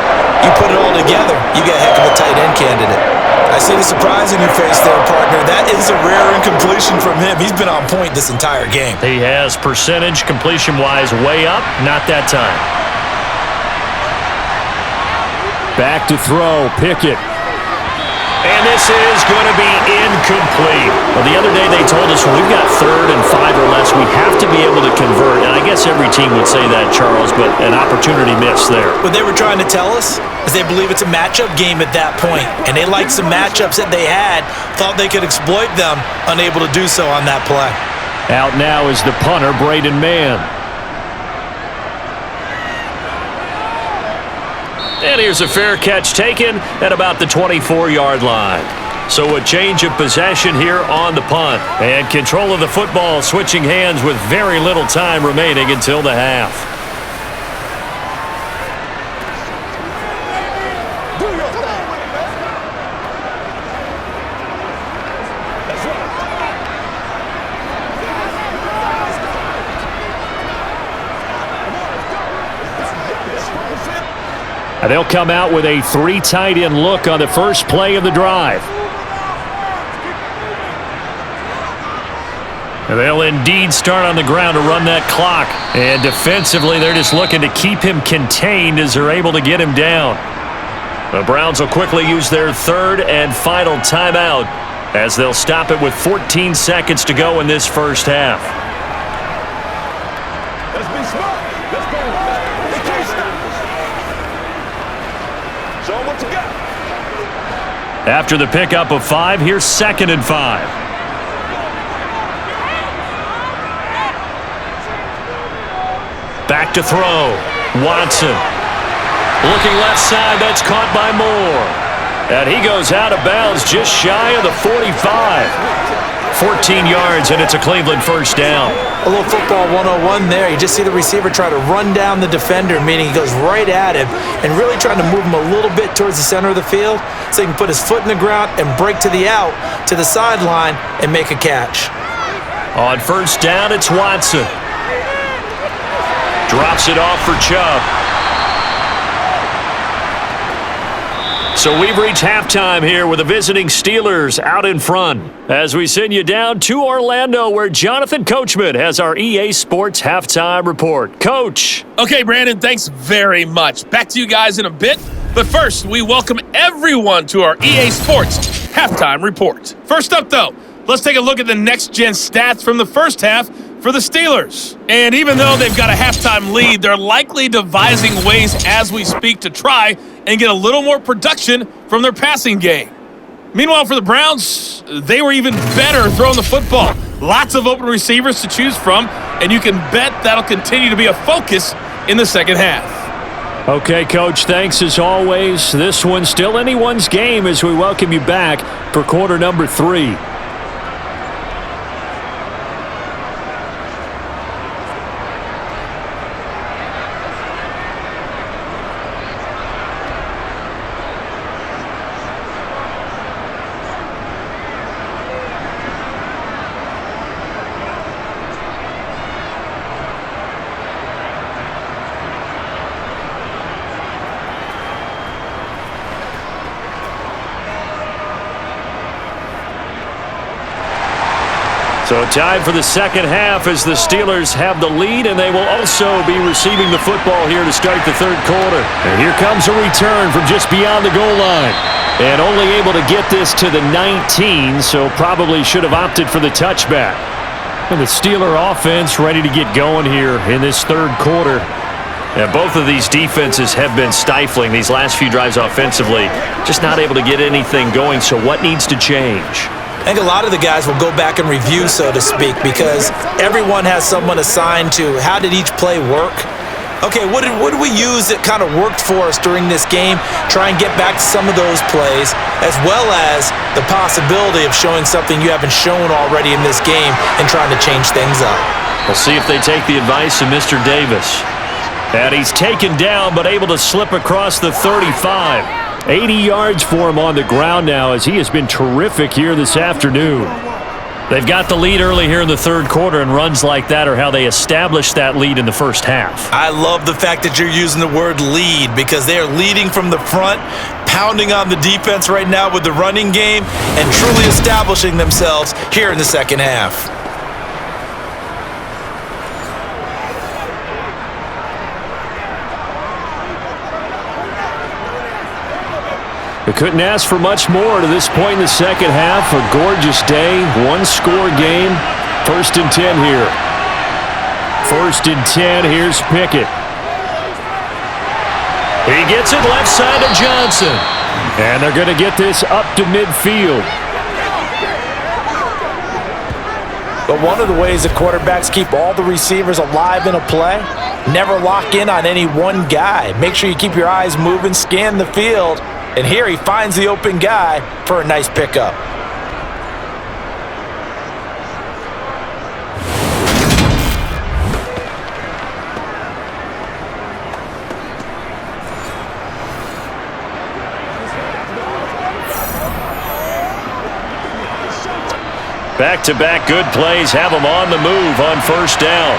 you put it all together, you get a heck of a tight end candidate. I see the surprise in your face there, partner. That is a rare incompletion from him. He's been on point this entire game. He has percentage completion-wise way up, not that time. Back to throw, Pickett. And this is going to be incomplete. Well, the other day they told us when we've got 3rd and 5 or less, we have to be able to convert. And I guess every team would say that, Charles, but an opportunity missed there. What they were trying to tell us is they believe it's a matchup game at that point. And they liked some matchups that they had, thought they could exploit them, unable to do so on that play. Out now is the punter, Braden Mann. And here's a fair catch taken at about the 24-yard line. So a change of possession here on the punt. And control of the football switching hands with very little time remaining until the half. And they'll come out with a 3 tight end look on the first play of the drive. And they'll indeed start on the ground to run that clock. And defensively, they're just looking to keep him contained as they're able to get him down. The Browns will quickly use their 3rd and final timeout as they'll stop it with 14 seconds to go in this first half. Let's be smart. Let's go. They can't stop. Show them what you got. After the pickup of 5, here's 2nd and 5. Back to throw. Watson. Looking left side, that's caught by Moore. And he goes out of bounds just shy of the 45. 14 yards, and it's a Cleveland first down. A little football 101 there. You just see the receiver try to run down the defender, meaning he goes right at him and really trying to move him a little bit towards the center of the field so he can put his foot in the ground and break to the out, to the sideline, and make a catch. On first down, it's Watson. Drops it off for Chubb. So we've reached halftime here with the visiting Steelers out in front as we send you down to Orlando where Jonathan Coachman has our EA Sports halftime report. Coach. Okay, Brandon, thanks very much. Back to you guys in a bit. But first, we welcome everyone to our EA Sports halftime report. First up, though, let's take a look at the next-gen stats from the first half for the Steelers. And even though they've got a halftime lead, they're likely devising ways as we speak to try and get a little more production from their passing game. Meanwhile, for the Browns, they were even better throwing the football. Lots of open receivers to choose from, and you can bet that'll continue to be a focus in the second half. Okay, Coach, thanks as always. This one's still anyone's game as we welcome you back for quarter number 3. So time for the second half as the Steelers have the lead, and they will also be receiving the football here to start the third quarter. And here comes a return from just beyond the goal line. And only able to get this to the 19, so probably should have opted for the touchback. And the Steeler offense ready to get going here in this third quarter. And both of these defenses have been stifling these last few drives offensively. Just not able to get anything going, so what needs to change? I think a lot of the guys will go back and review, so to speak, because everyone has someone assigned to how did each play work. Okay, what did we use that kind of worked for us during this game? Try and get back to some of those plays, as well as the possibility of showing something you haven't shown already in this game and trying to change things up. We'll see if they take the advice of Mr. Davis. And he's taken down, but able to slip across the 35. 80 yards for him on the ground now as he has been terrific here this afternoon. They've got the lead early here in the third quarter, and runs like that are how they established that lead in the first half. I love the fact that you're using the word lead because they are leading from the front, pounding on the defense right now with the running game, and truly establishing themselves here in the second half. We couldn't ask for much more to this point in the second half. A gorgeous day, one-score game. 1st and 10 here. 1st and 10, here's Pickett. He gets it left side to Johnson. And they're going to get this up to midfield. But one of the ways that quarterbacks keep all the receivers alive in a play, never lock in on any one guy. Make sure you keep your eyes moving, scan the field. And here he finds the open guy for a nice pickup. Back-to-back good plays have him on the move on first down.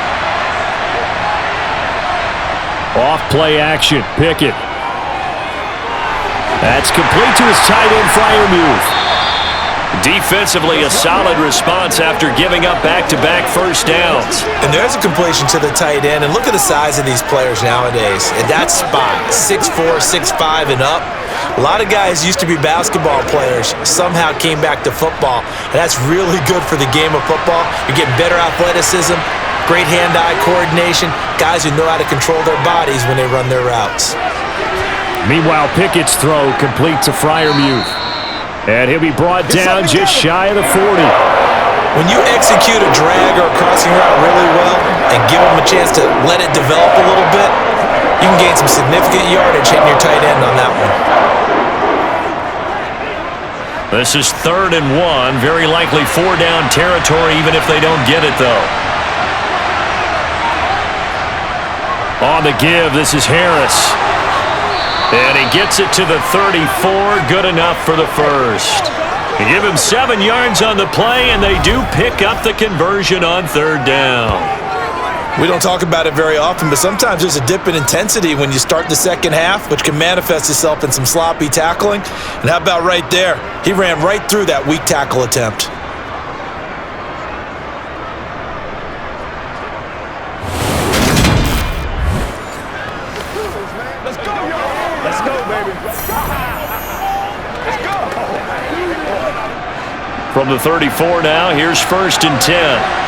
Off play action, Pickett. That's complete to his tight end, Freiermuth. Defensively, a solid response after giving up back-to-back first downs. And there's a completion to the tight end. And look at the size of these players nowadays. At that spot, 6'4", 6'5", and up. A lot of guys used to be basketball players, somehow came back to football. And that's really good for the game of football. You're getting better athleticism, great hand-eye coordination, guys who know how to control their bodies when they run their routes. Meanwhile, Pickett's throw complete to Freiermuth. And he'll be brought down just shy of the 40. When you execute a drag or a crossing route really well, and give them a chance to let it develop a little bit, you can gain some significant yardage hitting your tight end on that one. This is 3rd and 1. Very likely 4-down territory, even if they don't get it, though. On the give, this is Harris. And he gets it to the 34. Good enough for the first. They give him 7 yards on the play, and they do pick up the conversion on 3rd down. We don't talk about it very often, but sometimes there's a dip in intensity when you start the second half, which can manifest itself in some sloppy tackling. And how about right there? He ran right through that weak tackle attempt. Let's go, y'all. Let's go, baby. Let's go. Let's go. From the 34 now, here's 1st and 10.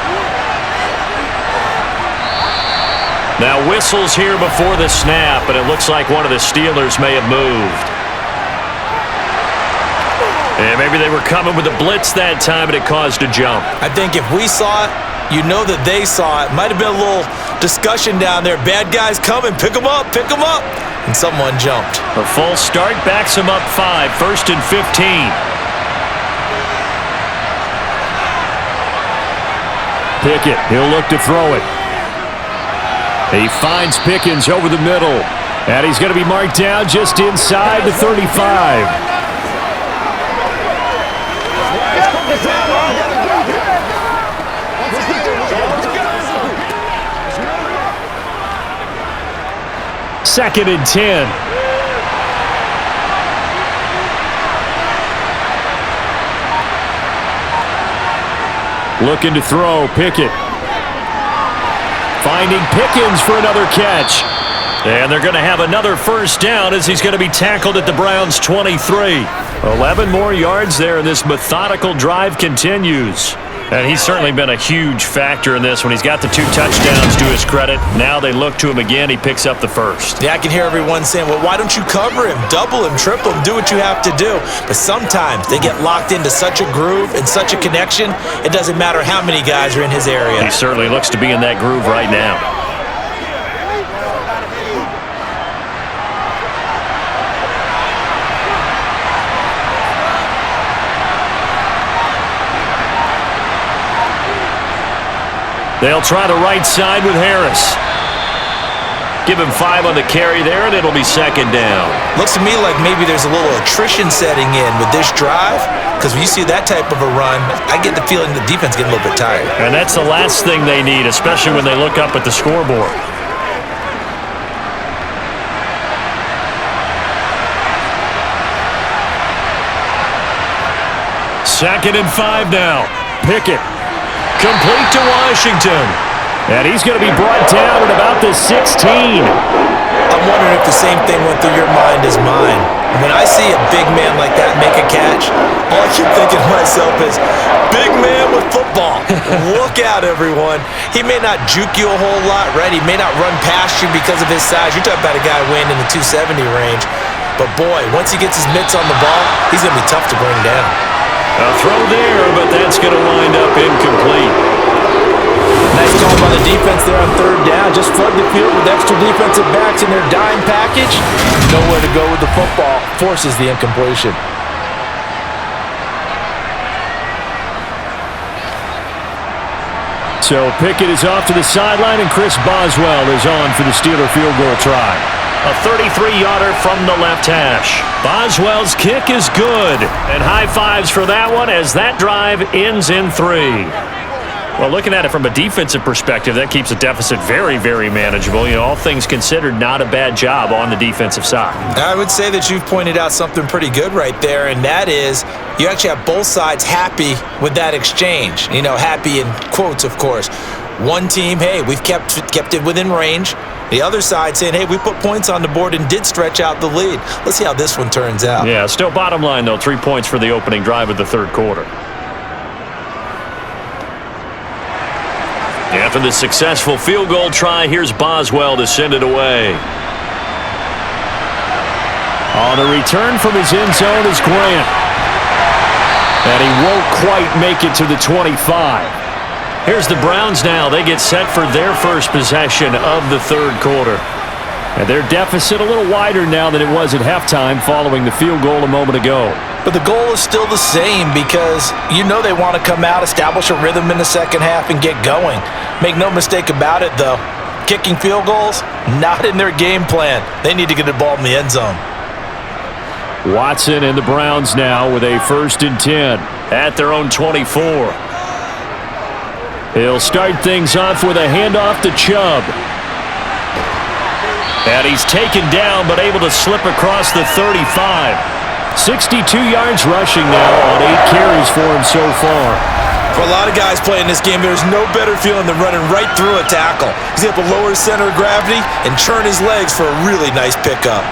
Now whistles here before the snap, and it looks like one of the Steelers may have moved. And maybe they were coming with a blitz that time, and it caused a jump. I think if we saw it, you know that they saw it. Might have been a little discussion down there. Bad guys coming. Pick them up. Pick them up. And someone jumped. A full start backs him up 5. 1st and 15. Pickett, he'll look to throw it. He finds Pickens over the middle. And he's going to be marked down just inside the 35. Second and 10. Looking to throw, Pickett. Finding Pickens for another catch. And they're going to have another first down as he's going to be tackled at the Browns' 23. 11 more yards there, and this methodical drive continues. And he's certainly been a huge factor in this when he's got the 2 touchdowns to his credit. Now they look to him again. He picks up the first. Yeah, I can hear everyone saying, well, why don't you cover him, double him, triple him, do what you have to do. But sometimes they get locked into such a groove and such a connection, it doesn't matter how many guys are in his area. He certainly looks to be in that groove right now. They'll try the right side with Harris. Give him 5 on the carry there, and it'll be 2nd down. Looks to me like maybe there's a little attrition setting in with this drive, because when you see that type of a run, I get the feeling the defense getting a little bit tired. And that's the last thing they need, especially when they look up at the scoreboard. Second and 5 now. Pickett. Complete to Washington. And he's going to be brought down at about the 16. I'm wondering if the same thing went through your mind as mine. When I see a big man like that make a catch, all I keep thinking to myself is, big man with football. Look out, everyone. He may not juke you a whole lot, right? He may not run past you because of his size. You're talking about a guy weighing in the 270 range. But boy, once he gets his mitts on the ball, he's going to be tough to bring down. A throw there, but that's going to wind up incomplete. Nice call by the defense there on 3rd down. Just flood the field with extra defensive backs in their dime package. Nowhere to go with the football. Forces the incompletion. So Pickett is off to the sideline, and Chris Boswell is on for the Steeler field goal try. A 33-yarder from the left hash. Boswell's kick is good. And high fives for that one as that drive ends in 3. Well, looking at it from a defensive perspective, that keeps the deficit very, very manageable. You know, all things considered, not a bad job on the defensive side. I would say that you've pointed out something pretty good right there, and that is you actually have both sides happy with that exchange. You know, happy in quotes, of course. One team, hey, we've kept it within range. The other side saying, hey, we put points on the board and did stretch out the lead. Let's see how this one turns out. Yeah, still bottom line, though, 3 points for the opening drive of the 3rd quarter. After the successful field goal try, here's Boswell to send it away. On the return from his end zone is Grant. And he won't quite make it to the 25. Here's the Browns now. They get set for their first possession of the third quarter. And their deficit a little wider now than it was at halftime following the field goal a moment ago. But the goal is still the same because you know they want to come out, establish a rhythm in the second half, and get going. Make no mistake about it, though. Kicking field goals, not in their game plan. They need to get the ball in the end zone. Watson and the Browns now with a 1st and 10 at their own 24. He'll start things off with a handoff to Chubb. And he's taken down but able to slip across the 35. 62 yards rushing now on 8 carries for him so far. For a lot of guys playing this game, there's no better feeling than running right through a tackle. He's able to lower his center of gravity and churn his legs for a really nice pickup.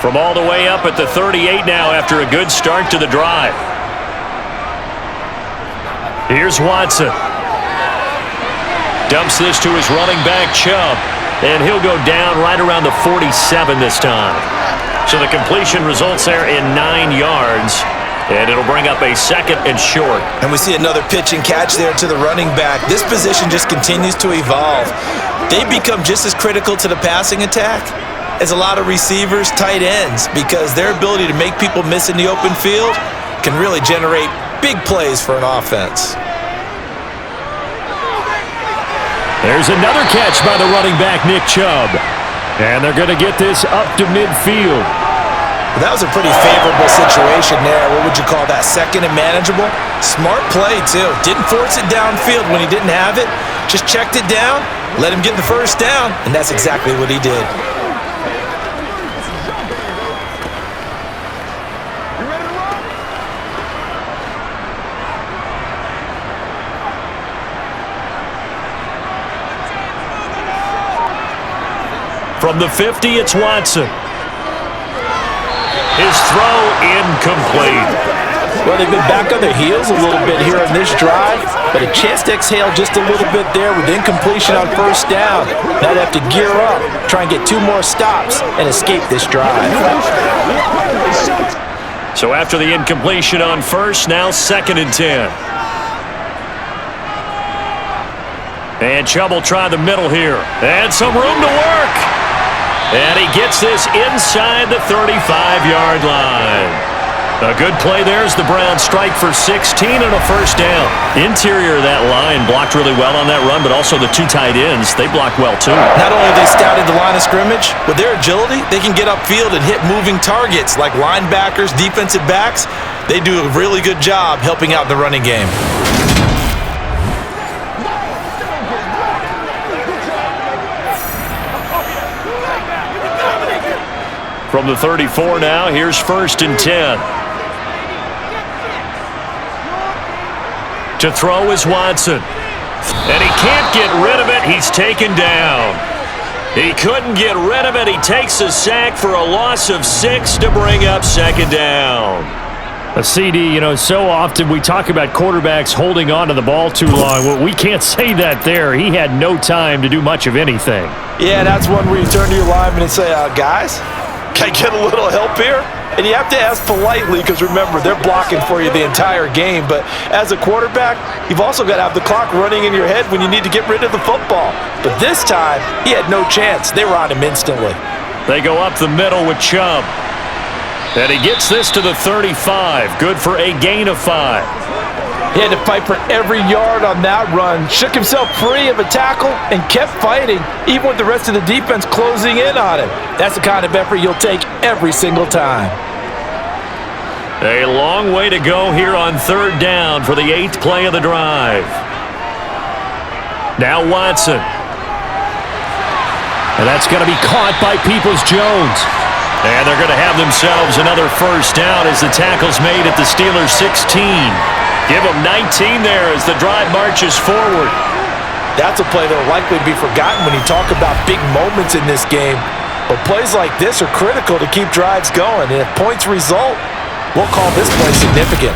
From all the way up at the 38 now after a good start to the drive. Here's Watson. Dumps this to his running back, Chubb. And he'll go down right around the 47 this time. So the completion results there in 9 yards. And it'll bring up a 2nd and short. And we see another pitch and catch there to the running back. This position just continues to evolve. They become just as critical to the passing attack as a lot of receivers, tight ends, because their ability to make people miss in the open field can really generate big plays for an offense. There's another catch by the running back, Nick Chubb. And they're going to get this up to midfield. Well, that was a pretty favorable situation there. What would you call that? 2nd and manageable? Smart play, too. Didn't force it downfield when he didn't have it. Just checked it down, let him get the first down, and that's exactly what he did. From the 50, it's Watson. His throw incomplete. Well, they've been back on their heels a little bit here in this drive, but a chance to exhale just a little bit there with incompletion on 1st down. Now they have to gear up, try and get 2 more stops, and escape this drive. So after the incompletion on 1st, now 2nd and 10. And Chubb will try the middle here. And some room to work. And he gets this inside the 35-yard line. A good play there as the Browns strike for 16 and a 1st down. Interior of that line blocked really well on that run, but also the 2 tight ends, they blocked well too. Not only have they scouted the line of scrimmage, with their agility, they can get upfield and hit moving targets like linebackers, defensive backs. They do a really good job helping out the running game. From the 34 now, here's 1st and 10. To throw is Watson. And he can't get rid of it. He's taken down. He couldn't get rid of it. He takes a sack for a loss of 6 to bring up 2nd down. A CD, you know, so often we talk about quarterbacks holding on to the ball too long. Well, we can't say that there. He had no time to do much of anything. Yeah, that's one where you turn to your lineman and say, guys, can I get a little help here? And you have to ask politely because, remember, they're blocking for you the entire game. But as a quarterback, you've also got to have the clock running in your head when you need to get rid of the football. But this time, he had no chance. They were on him instantly. They go up the middle with Chubb. And he gets this to the 35. Good for a gain of 5. He had to fight for every yard on that run. Shook himself free of a tackle and kept fighting, even with the rest of the defense closing in on him. That's the kind of effort you'll take every single time. A long way to go here on 3rd down for the 8th play of the drive. Now Watson. And that's going to be caught by Peoples-Jones. And they're going to have themselves another 1st down as the tackle's made at the Steelers' 16. Give them 19 there as the drive marches forward. That's a play that will likely be forgotten when you talk about big moments in this game. But plays like this are critical to keep drives going. And if points result, we'll call this play significant.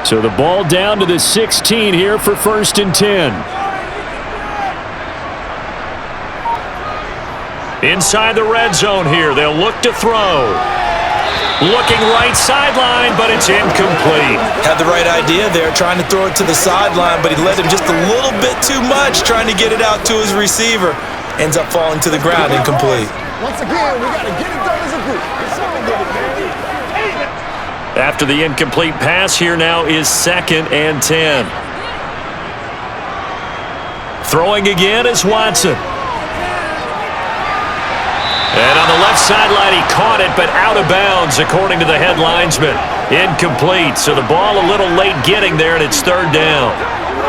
So the ball down to the 16 here for 1st and 10. Inside the red zone here, they'll look to throw. Looking right sideline, but it's incomplete. Had the right idea there, trying to throw it to the sideline, but he led him just a little bit too much, trying to get it out to his receiver. Ends up falling to the ground, incomplete. Once again, we got to get it done as a group. After the incomplete pass, here now is 2nd and 10. Throwing again is Watson. And on the left sideline, he caught it, but out of bounds, according to the head linesman. Incomplete, so the ball a little late getting there, and it's 3rd down.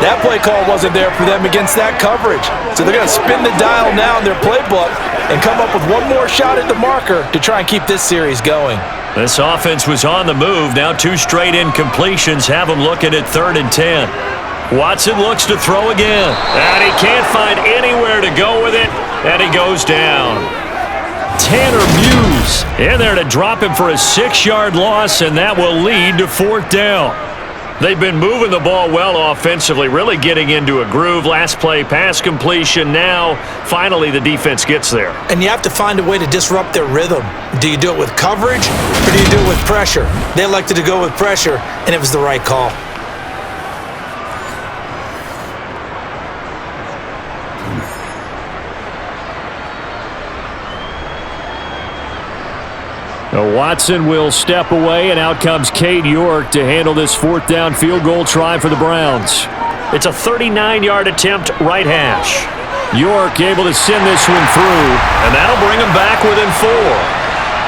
That play call wasn't there for them against that coverage. So they're going to spin the dial now in their playbook and come up with one more shot at the marker to try and keep this series going. This offense was on the move. Now 2 straight incompletions have them looking at 3rd and 10. Watson looks to throw again, and he can't find anywhere to go with it, and he goes down. Tanner Muse in there to drop him for a 6-yard loss, and that will lead to 4th down. They've been moving the ball well offensively, really getting into a groove. Last play, pass completion. Now, finally, the defense gets there. And you have to find a way to disrupt their rhythm. Do you do it with coverage, or do you do it with pressure? They elected to go with pressure, and it was the right call. Now Watson will step away, and out comes Cade York to handle this 4th down field goal try for the Browns. It's a 39-yard attempt, right hash. York able to send this one through. And that'll bring him back within 4.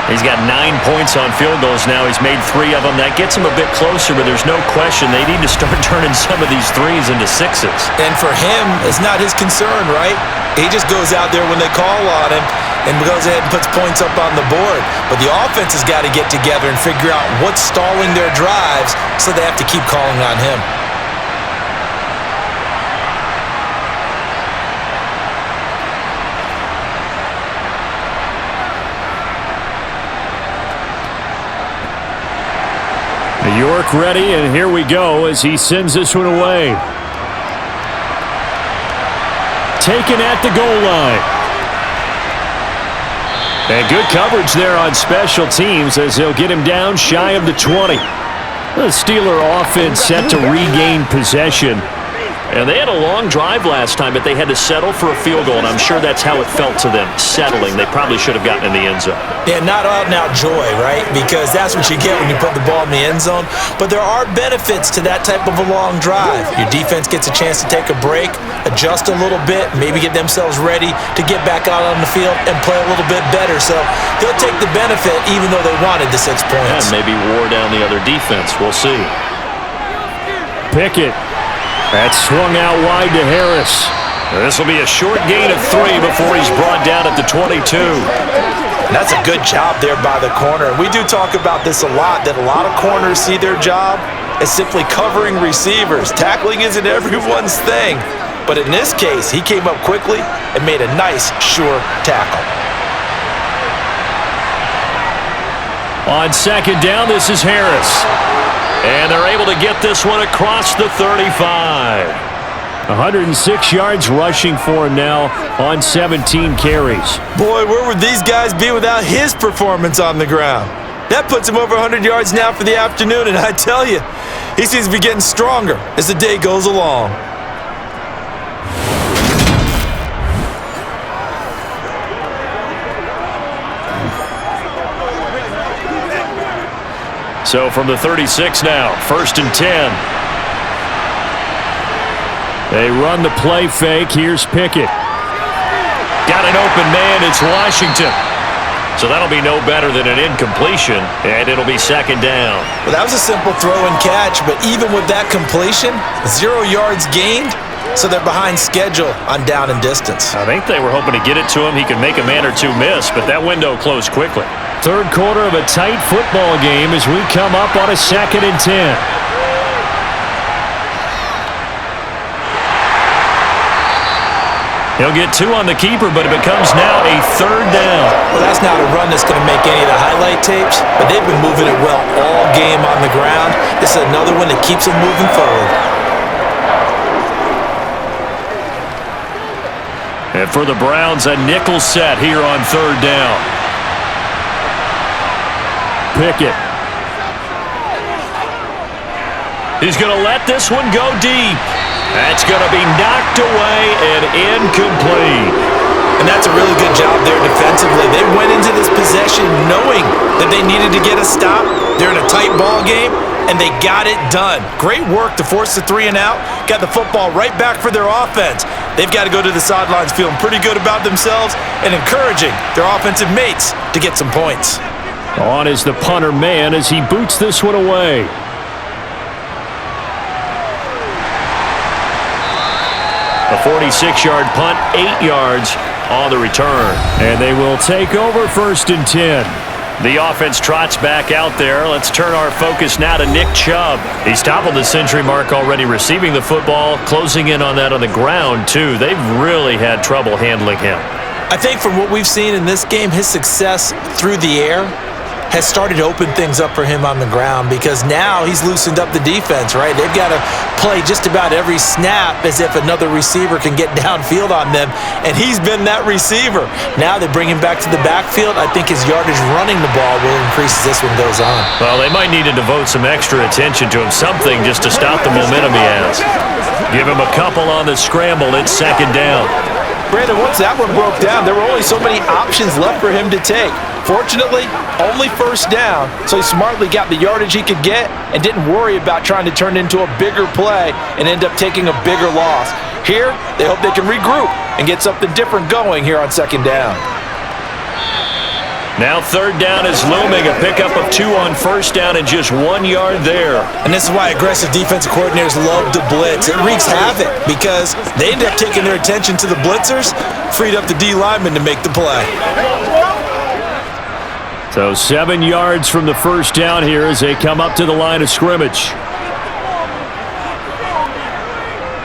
He's got 9 points on field goals now. He's made 3 of them. That gets him a bit closer, but there's no question they need to start turning some of these 3s into 6s. And for him, it's not his concern, right? He just goes out there when they call on him and goes ahead and puts points up on the board. But the offense has got to get together and figure out what's stalling their drives, so they have to keep calling on him. York ready, and here we go as he sends this one away. Taken at the goal line. And good coverage there on special teams as they'll get him down shy of the 20. The Steeler offense set to regain possession. And they had a long drive last time, but they had to settle for a field goal, and I'm sure that's how it felt to them, settling. They probably should have gotten in the end zone. Yeah, not out-and-out joy, right? Because that's what you get when you put the ball in the end zone. But there are benefits to that type of a long drive. Your defense gets a chance to take a break, adjust a little bit, maybe get themselves ready to get back out on the field and play a little bit better. So they'll take the benefit even though they wanted the 6 points. And maybe wore down the other defense. We'll see. Pickett. That's swung out wide to Harris. This will be a short gain of 3 before he's brought down at the 22. And that's a good job there by the corner. We do talk about this a lot, that a lot of corners see their job as simply covering receivers. Tackling isn't everyone's thing. But in this case, he came up quickly and made a nice, sure tackle. On 2nd down, this is Harris. And they're able to get this one across the 35. 106 yards rushing for him now on 17 carries. Boy, where would these guys be without his performance on the ground? That puts him over 100 yards now for the afternoon, and I tell you, he seems to be getting stronger as the day goes along. So from the 36 now, 1st and 10. They run the play fake. Here's Pickett. Got an open man. It's Washington. So that'll be no better than an incompletion, and it'll be 2nd down. Well, that was a simple throw and catch, but even with that completion, 0 yards gained, so they're behind schedule on down and distance. I think they were hoping to get it to him. He could make a man or 2 miss, but that window closed quickly. 3rd quarter of a tight football game as we come up on a 2nd and 10. He'll get 2 on the keeper, but it becomes now a 3rd down. Well, that's not a run that's going to make any of the highlight tapes, but they've been moving it well all game on the ground. This is another one that keeps them moving forward. And for the Browns, a nickel set here on 3rd down. Pickett. He's going to let this one go deep. That's going to be knocked away and incomplete. And that's a really good job there defensively. They went into this possession knowing that they needed to get a stop. They're in a tight ball game, and they got it done. Great work to force the 3 and out. Got the football right back for their offense. They've got to go to the sidelines feeling pretty good about themselves and encouraging their offensive mates to get some points. On is the punter man as he boots this one away. A 46-yard punt, 8 yards on the return. And they will take over 1st and 10. The offense trots back out there. Let's turn our focus now to Nick Chubb. He's toppled the century mark already receiving the football, closing in on that on the ground, too. They've really had trouble handling him. I think from what we've seen in this game, his success through the air has started to open things up for him on the ground because now he's loosened up the defense, right? They've got to play just about every snap as if another receiver can get downfield on them, and he's been that receiver. Now they bring him back to the backfield. I think his yardage running the ball will increase as this one goes on. Well, they might need to devote some extra attention to him, something just to stop the momentum he has. Give him a couple on the scramble. It's 2nd down. Brandon, once that one broke down, there were only so many options left for him to take. Fortunately, only 1st down, so he smartly got the yardage he could get and didn't worry about trying to turn it into a bigger play and end up taking a bigger loss. Here, they hope they can regroup and get something different going here on 2nd down. Now 3rd down is looming, a pickup of 2 on 1st down and just 1 yard there. And this is why aggressive defensive coordinators love to blitz. It wreaks havoc because they end up taking their attention to the blitzers, freed up the D lineman to make the play. So 7 yards from the 1st down here as they come up to the line of scrimmage.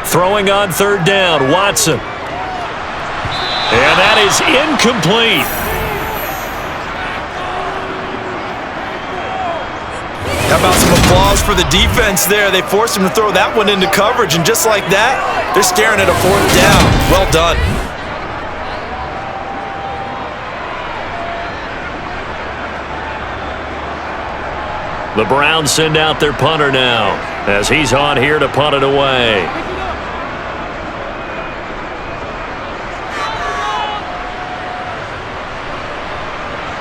Throwing on 3rd down, Watson. And that is incomplete. How about some applause for the defense there? They forced him to throw that one into coverage, and just like that, they're staring at a 4th down. Well done. The Browns send out their punter now as he's on here to punt it away.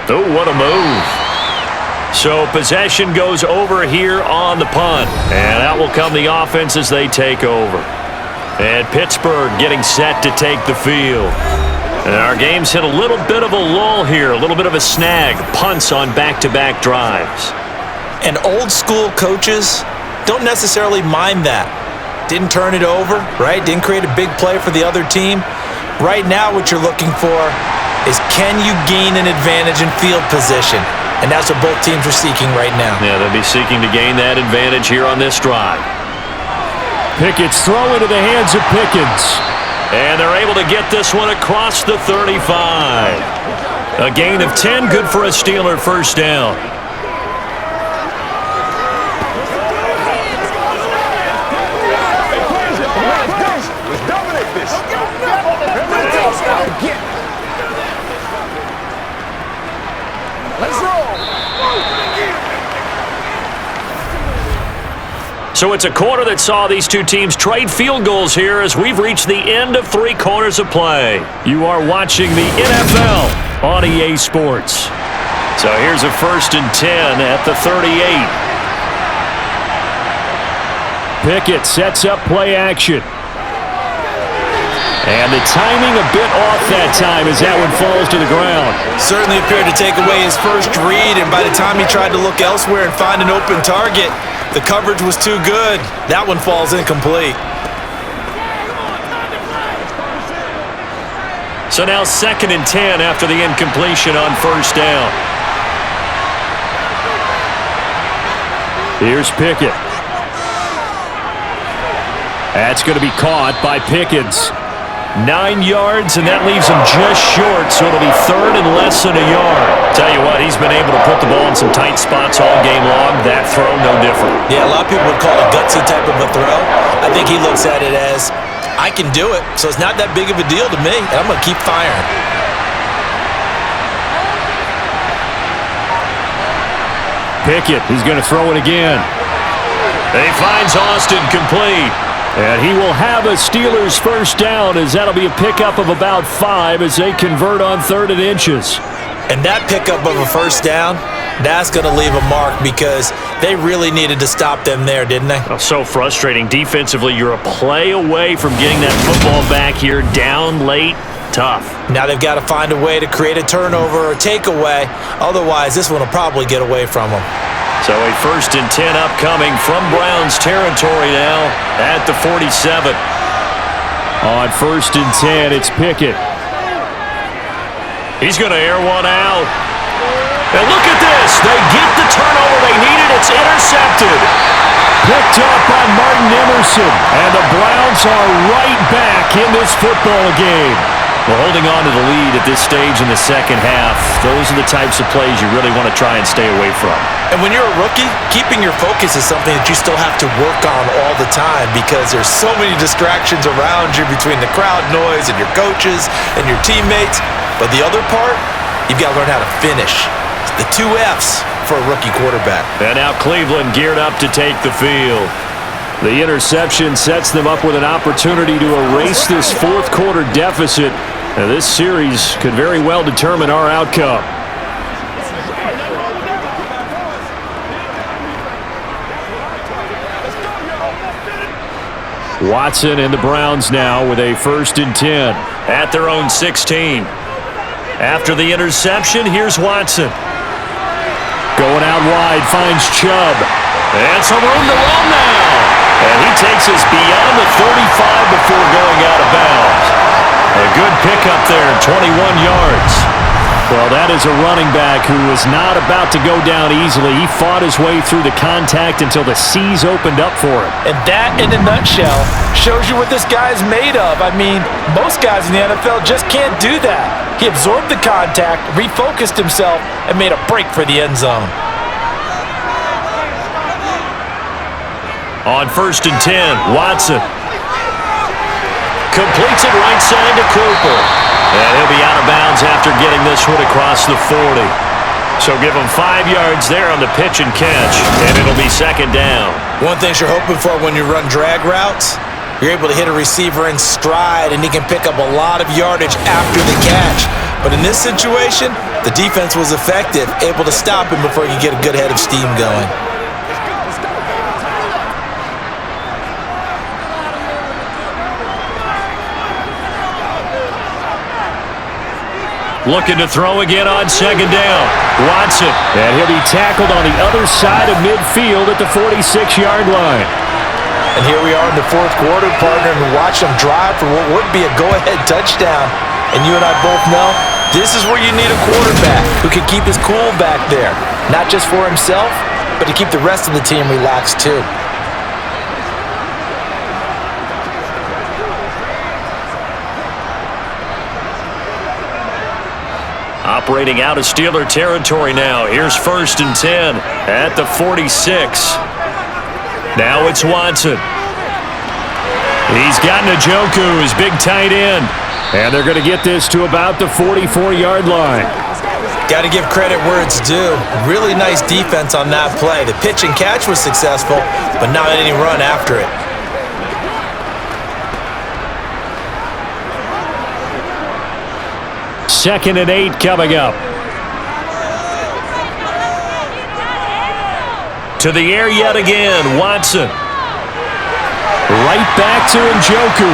Oh, what a move. So possession goes over here on the punt. And out will come the offense as they take over. And Pittsburgh getting set to take the field. And our game's hit a little bit of a lull here, a little bit of a snag. Punts on back-to-back drives. And old school coaches don't necessarily mind that. Didn't turn it over, right? Didn't create a big play for the other team. Right now what you're looking for is can you gain an advantage in field position? And that's what both teams are seeking right now. Yeah, they'll be seeking to gain that advantage here on this drive. Pickett's throw into the hands of Pickens. And they're able to get this one across the 35. A gain of 10, good for a Steeler 1st down. So it's a quarter that saw these two teams trade field goals here as we've reached the end of 3 quarters of play. You are watching the NFL on EA Sports. So here's a 1st and 10 at the 38. Pickett sets up play action. And the timing a bit off that time as that one falls to the ground. Certainly appeared to take away his first read, and by the time he tried to look elsewhere and find an open target, the coverage was too good. That one falls incomplete. So now 2nd and 10 after the incompletion on 1st down. Here's Pickett. That's going to be caught by Pickens. 9 yards, and that leaves him just short, so it'll be 3rd and less than a yard. Tell you what, he's been able to put the ball in some tight spots all game long. That throw, no different. Yeah, a lot of people would call it a gutsy type of a throw. I think he looks at it as, I can do it, so it's not that big of a deal to me, and I'm going to keep firing. Pickett, he's going to throw it again. He finds Austin complete. And he will have a Steelers first down, as that'll be a pickup of about 5 as they convert on 3rd and inches. And that pickup of a first down, that's going to leave a mark because they really needed to stop them there, didn't they? Oh, so frustrating. Defensively, you're a play away from getting that football back here down late. Tough. Now they've got to find a way to create a turnover or takeaway. Otherwise, this one will probably get away from them. So a 1st and 10 upcoming from Browns territory now at the 47. On 1st and 10, it's Pickett. He's going to air one out. And look at this. They get the turnover they needed. It's intercepted. Picked up by Martin Emerson. And the Browns are right back in this football game. Well, holding on to the lead at this stage in the second half, those are the types of plays you really want to try and stay away from. And when you're a rookie, keeping your focus is something that you still have to work on all the time because there's so many distractions around you between the crowd noise and your coaches and your teammates. But the other part, you've got to learn how to finish. The 2 F's for a rookie quarterback. And now Cleveland geared up to take the field. The interception sets them up with an opportunity to erase this 4th quarter deficit. Now, this series could very well determine our outcome. Watson and the Browns now with a 1st and 10. At their own 16. After the interception, here's Watson. Going out wide, finds Chubb. And some room to run now. And he takes us beyond the 35 before going out of bounds. A good pickup there, 21 yards. Well, that is a running back who was not about to go down easily. He fought his way through the contact until the seas opened up for him. And that, in a nutshell, shows you what this guy's made of. I mean, most guys in the NFL just can't do that. He absorbed the contact, refocused himself, and made a break for the end zone. On 1st and 10, Watson. Completes it right side to Cooper. And he'll be out of bounds after getting this one across the 40. So give him 5 yards there on the pitch and catch, and it'll be 2nd down. One thing you're hoping for when you run drag routes, you're able to hit a receiver in stride, and he can pick up a lot of yardage after the catch. But in this situation, the defense was effective, able to stop him before he could get a good head of steam going. Looking to throw again on 2nd down. Watson. And he'll be tackled on the other side of midfield at the 46-yard line. And here we are in the 4th quarter, partner, and watch them drive for what would be a go-ahead touchdown. And you and I both know this is where you need a quarterback who can keep his cool back there. Not just for himself, but to keep the rest of the team relaxed too. Operating out of Steeler territory now. Here's 1st and 10 at the 46. Now it's Watson. He's got Njoku, his big tight end. And they're going to get this to about the 44-yard line. Got to give credit where it's due. Really nice defense on that play. The pitch and catch was successful, but not any run after it. Second and 8 coming up. To the air yet again, Watson. Right back to Njoku.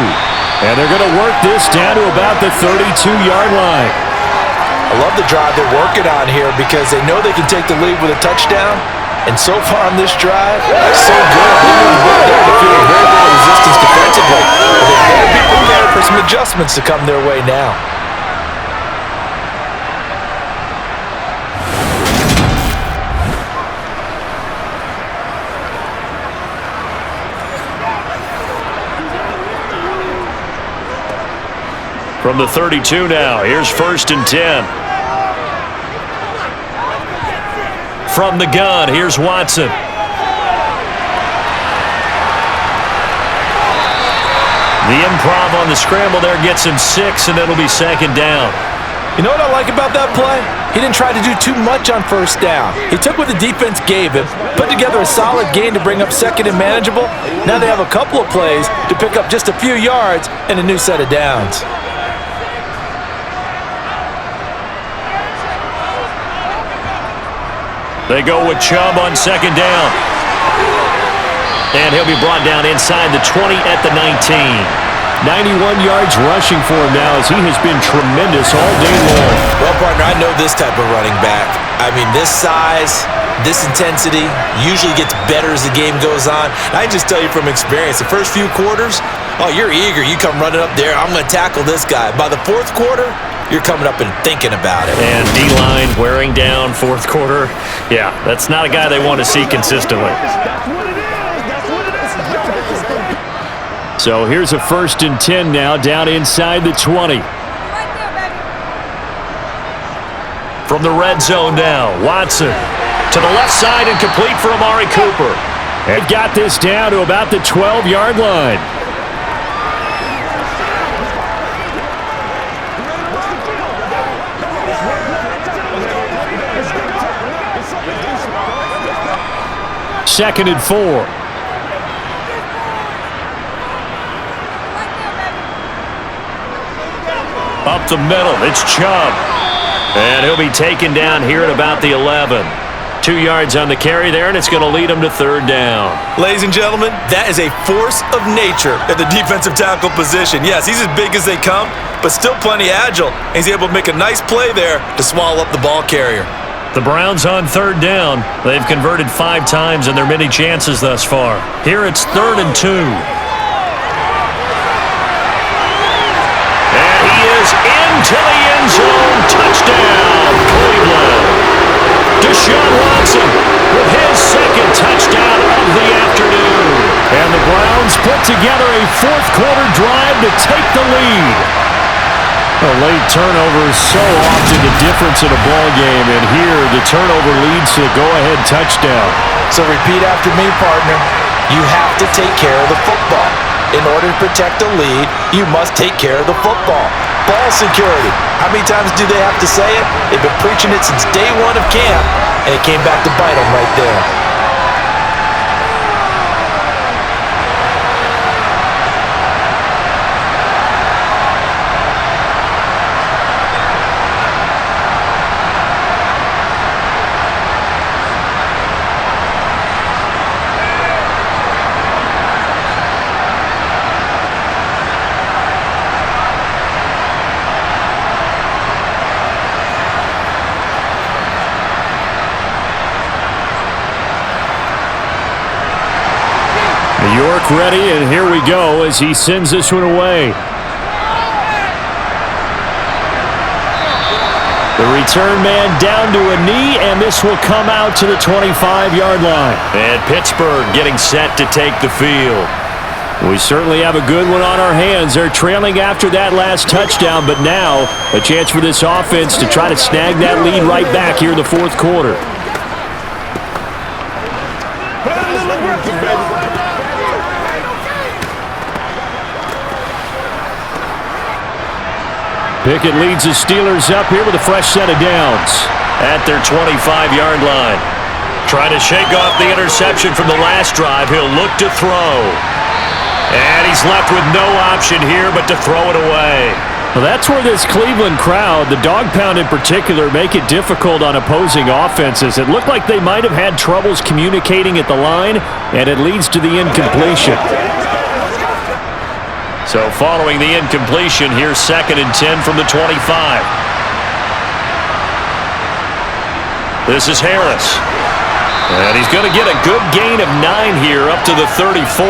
And they're going to work this down to about the 32-yard line. I love the drive they're working on here because they know they can take the lead with a touchdown. And so far on this drive, so good. They moved well there to feel very little resistance defensively. But they better be prepared for some adjustments to come their way now. the 32 now. Here's 1st and 10. From the gun, here's Watson. The improv on the scramble there gets him 6, and it'll be 2nd down. You know what I like about that play? He didn't try to do too much on 1st down. He took what the defense gave him, put together a solid gain to bring up 2nd and manageable. Now they have a couple of plays to pick up just a few yards and a new set of downs. They go with Chubb on 2nd down. And he'll be brought down inside the 20 at the 19. 91 yards rushing for him now as he has been tremendous all day long. Well, partner, I know this type of running back. I mean, this size, this intensity usually gets better as the game goes on. I just tell you from experience, the first few quarters, oh, you're eager. You come running up there, I'm going to tackle this guy. By the 4th quarter, you're coming up and thinking about it. And D-line wearing down 4th quarter. Yeah, that's not a guy they want to see consistently. So here's a 1st and 10 now, down inside the 20. From the red zone now, Watson to the left side and complete for Amari Cooper. They've got this down to about the 12-yard line. Second and 4. Up the middle, it's Chubb. And he'll be taken down here at about the 11. 2 yards on the carry there, and it's going to lead him to 3rd down. Ladies and gentlemen, that is a force of nature at the defensive tackle position. Yes, he's as big as they come, but still plenty agile. He's able to make a nice play there to swallow up the ball carrier. The Browns on 3rd down. They've converted 5 times in their many chances thus far. Here it's 3rd and 2. Into the end zone, touchdown, Cleveland. Deshaun Watson with his 2nd touchdown of the afternoon. And the Browns put together a 4th quarter drive to take the lead. A late turnover is so often the difference in a ball game, and here the turnover leads to the go-ahead touchdown. So repeat after me, partner. You have to take care of the football. In order to protect a lead, you must take care of the football. Ball security. How many times do they have to say it? They've been preaching it since day 1 of camp, and it came back to bite them right there. York ready, and here we go as he sends this one away. The return man down to a knee, and this will come out to the 25-yard line. And Pittsburgh getting set to take the field. We certainly have a good one on our hands. They're trailing after that last touchdown, but now a chance for this offense to try to snag that lead right back here in the 4th quarter. Pickett leads the Steelers up here with a fresh set of downs. At their 25-yard line. Trying to shake off the interception from the last drive. He'll look to throw. And he's left with no option here but to throw it away. Well, that's where this Cleveland crowd, the dog pound in particular, make it difficult on opposing offenses. It looked like they might have had troubles communicating at the line, and it leads to the incompletion. So following the incompletion, here's 2nd and 10 from the 25. This is Harris. And he's going to get a good gain of 9 here up to the 34.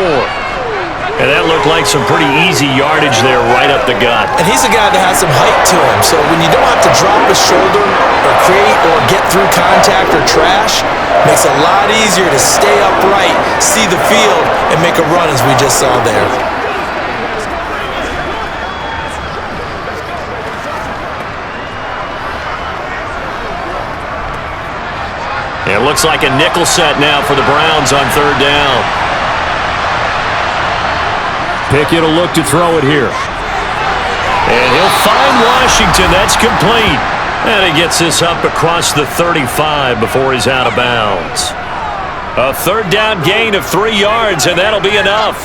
And that looked like some pretty easy yardage there right up the gut. And he's a guy that has some height to him, so when you don't have to drop a shoulder or create or get through contact or trash, it makes it a lot easier to stay upright, see the field, and make a run as we just saw there. It looks like a nickel set now for the Browns on third down. Pickett will look to throw it here. And he'll find Washington. That's complete. And he gets this up across the 35 before he's out of bounds. A third down gain of 3 yards, and that'll be enough.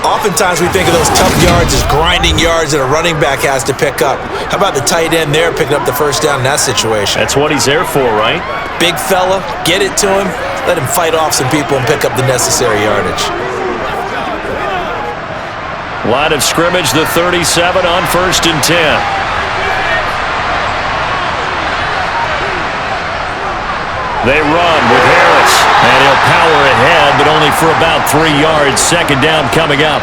Oftentimes we think of those tough yards as grinding yards that a running back has to pick up. How about the tight end there picking up the first down in that situation? That's what he's there for, right? Big fella, get it to him, let him fight off some people and pick up the necessary yardage. Line of scrimmage, the 37 on 1st and 10. They run with Harris, and he'll power ahead, but only for about 3 yards. Second down coming up.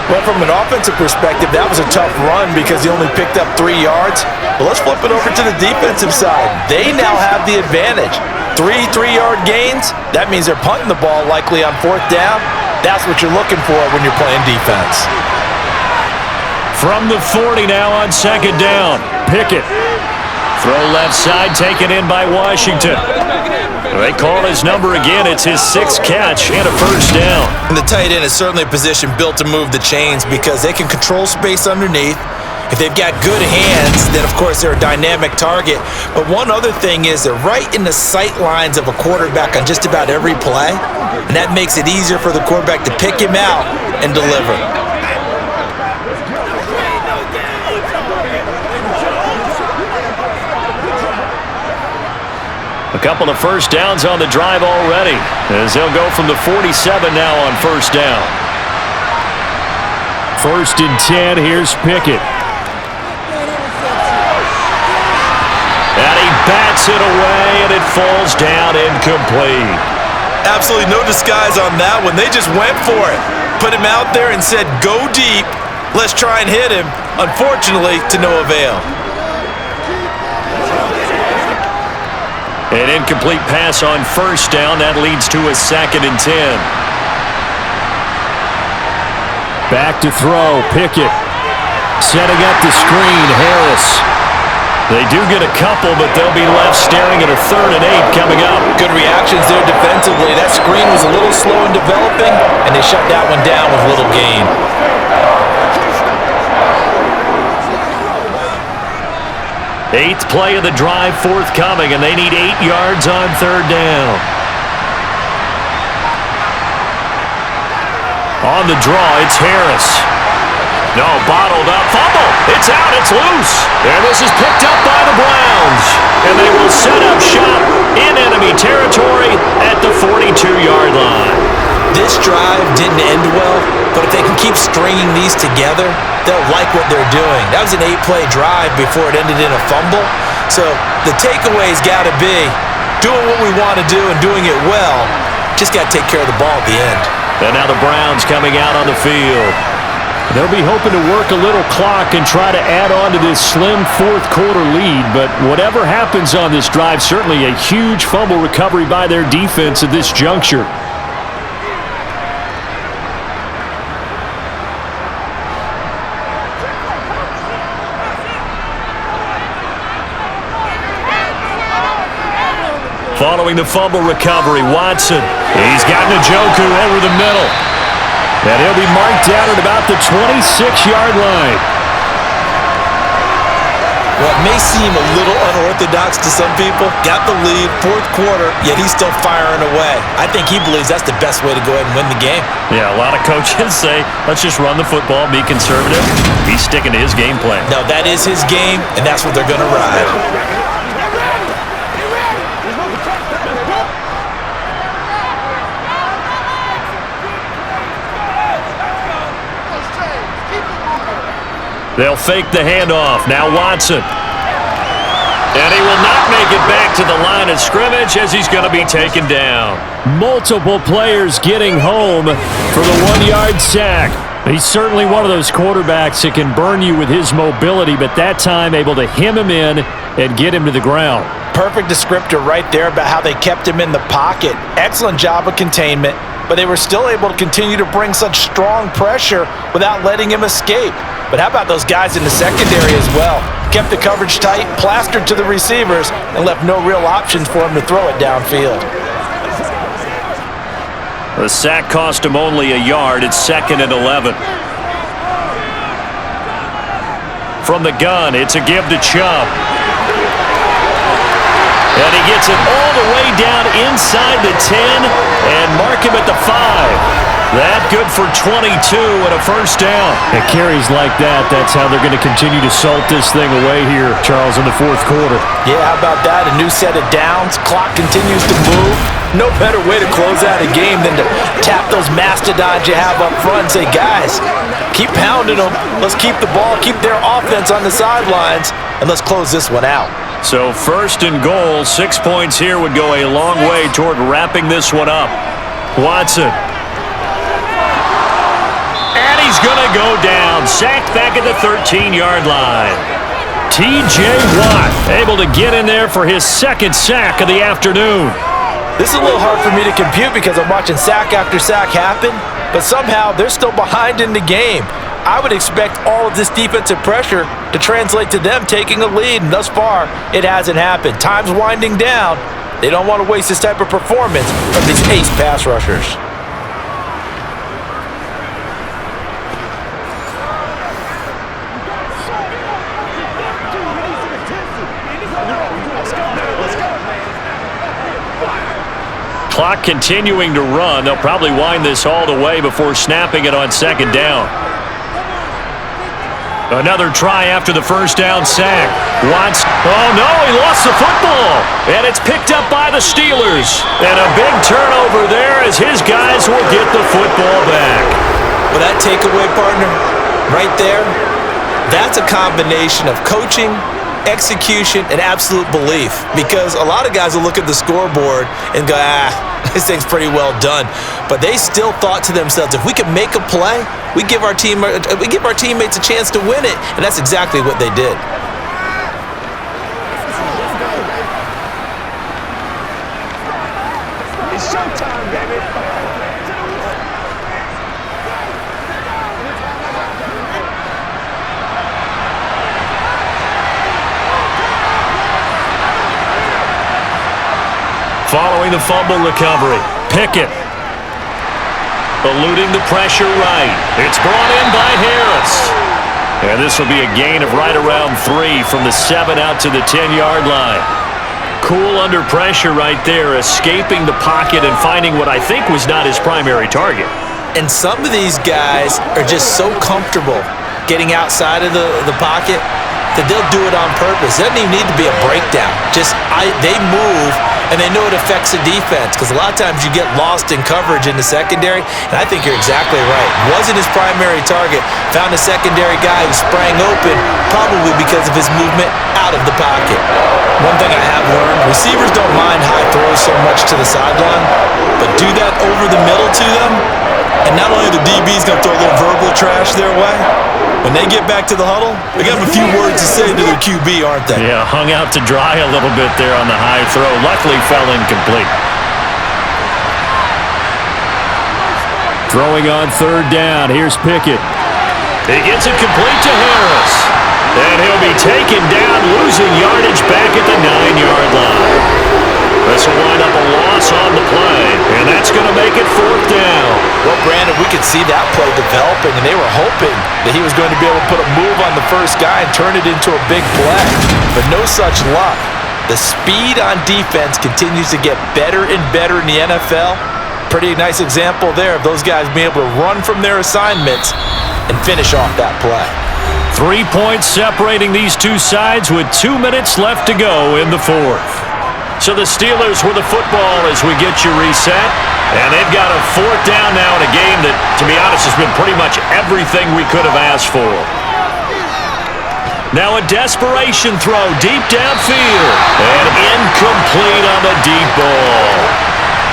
Well, from an offensive perspective, that was a tough run because he only picked up 3 yards. But let's flip it over to the defensive side. They now have the advantage. 3 3-yard gains, that means they're punting the ball likely on 4th down. That's what you're looking for when you're playing defense. From the 40 now on 2nd down, Pickett. Throw left side, taken in by Washington. They call his number again. It's his 6th catch and a first down. And the tight end is certainly a position built to move the chains because they can control space underneath. If they've got good hands, then of course they're a dynamic target. But one other thing is they're right in the sight lines of a quarterback on just about every play. And that makes it easier for the quarterback to pick him out and deliver. A couple of first downs on the drive already, as they'll go from the 47 now on 1st down. 1st and 10, here's Pickett. And he bats it away, and it falls down incomplete. Absolutely no disguise on that one. They just went for it. Put him out there and said, go deep. Let's try and hit him. Unfortunately, to no avail. An incomplete pass on 1st down. That leads to a 2nd and 10. Back to throw, Pickett. Setting up the screen, Harris. They do get a couple, but they'll be left staring at a 3rd and 8 coming up. Good reactions there defensively. That screen was a little slow in developing, and they shut that one down with little gain. Eighth play of the drive forthcoming, and they need 8 yards on 3rd down. On the draw, it's Harris. No, bottled up. Fumble. It's out. It's loose. And this is picked up by the Browns. And they will set up shop in enemy territory at the 42-yard line. This drive didn't end well, but if they can keep stringing these together, they'll like what they're doing. That was an 8-play drive before it ended in a fumble. So the takeaway's got to be doing what we want to do and doing it well. Just got to take care of the ball at the end. And now the Browns coming out on the field. They'll be hoping to work a little clock and try to add on to this slim 4th quarter lead. But whatever happens on this drive, certainly a huge fumble recovery by their defense at this juncture. Following the fumble recovery, Watson. He's got Njoku over the middle. And he'll be marked down at about the 26-yard line. Well, it may seem a little unorthodox to some people. Got the lead, 4th quarter, yet he's still firing away. I think he believes that's the best way to go ahead and win the game. Yeah, a lot of coaches say, let's just run the football, be conservative. He's sticking to his game plan. No, that is his game, and that's what they're going to ride. They'll fake the handoff. Now Watson. And he will not make it back to the line of scrimmage as he's going to be taken down. Multiple players getting home for the 1-yard sack. He's certainly one of those quarterbacks that can burn you with his mobility, but that time able to hem him in and get him to the ground. Perfect descriptor right there about how they kept him in the pocket. Excellent job of containment, but they were still able to continue to bring such strong pressure without letting him escape. But how about those guys in the secondary as well? Kept the coverage tight, plastered to the receivers, and left no real options for him to throw it downfield. The sack cost him only a yard. It's 2nd and 11. From the gun, it's a give to Chubb. And he gets it all the way down inside the 10 and mark him at the 5. That good for 22 and a first down. And carries like that, that's how they're going to continue to salt this thing away here, Charles, in the fourth quarter. Yeah, how about that? A new set of downs. Clock continues to move. No better way to close out a game than to tap those mastodons you have up front and say, guys, keep pounding them. Let's keep the ball, keep their offense on the sidelines, and let's close this one out. So 1st and goal, 6 points here would go a long way toward wrapping this one up. Watson. And he's going to go down. Sacked back at the 13-yard line. T.J. Watt able to get in there for his 2nd sack of the afternoon. This is a little hard for me to compute because I'm watching sack after sack happen, but somehow they're still behind in the game. I would expect all of this defensive pressure to translate to them taking a lead, and thus far, it hasn't happened. Time's winding down. They don't want to waste this type of performance from these ace pass rushers. Clock continuing to run. They'll probably wind this all the way before snapping it on 2nd down. Another try after the first down sack. Watson. Oh, no, he lost the football. And it's picked up by the Steelers. And a big turnover there as his guys will get the football back. Well, that takeaway, partner, right there, that's a combination of coaching, execution, and absolute belief. Because a lot of guys will look at the scoreboard and go, this thing's pretty well done. But they still thought to themselves, if we can make a play, we give our teammates a chance to win it. And that's exactly what they did. It's showtime, baby. Following the fumble recovery, Pickett eluding the pressure right. It's brought in by Harris. And this will be a gain of right around 3 from the 7 out to the 10-yard line. Cool under pressure right there, escaping the pocket and finding what I think was not his primary target. And some of these guys are just so comfortable getting outside of the pocket that they'll do it on purpose. It doesn't even need to be a breakdown. They move, and they know it affects the defense because a lot of times you get lost in coverage in the secondary, and I think you're exactly right. Wasn't his primary target. Found a secondary guy who sprang open, probably because of his movement out of the pocket. One thing I have learned, receivers don't mind high throws so much to the sideline, but do that over the middle to them, and not only the DB's going to throw a little verbal trash their way, when they get back to the huddle, they got a few words to say to their QB, aren't they? Yeah, hung out to dry a little bit there on the high throw. Luckily fell incomplete. Throwing on 3rd down. Here's Pickett. He gets it complete to Harris. And he'll be taken down, losing yardage back at the 9-yard line. This will wind up a loss on the play, and that's going to make it 4th down. Well, Brandon, we could see that play developing, and they were hoping that he was going to be able to put a move on the first guy and turn it into a big play. But no such luck. The speed on defense continues to get better and better in the NFL. Pretty nice example there of those guys being able to run from their assignments and finish off that play. 3 points separating these two sides with 2 minutes left to go in the 4th. So the Steelers with the football as we get you reset. And they've got a 4th down now in a game that, to be honest, has been pretty much everything we could have asked for. Now a desperation throw deep downfield. And incomplete on the deep ball.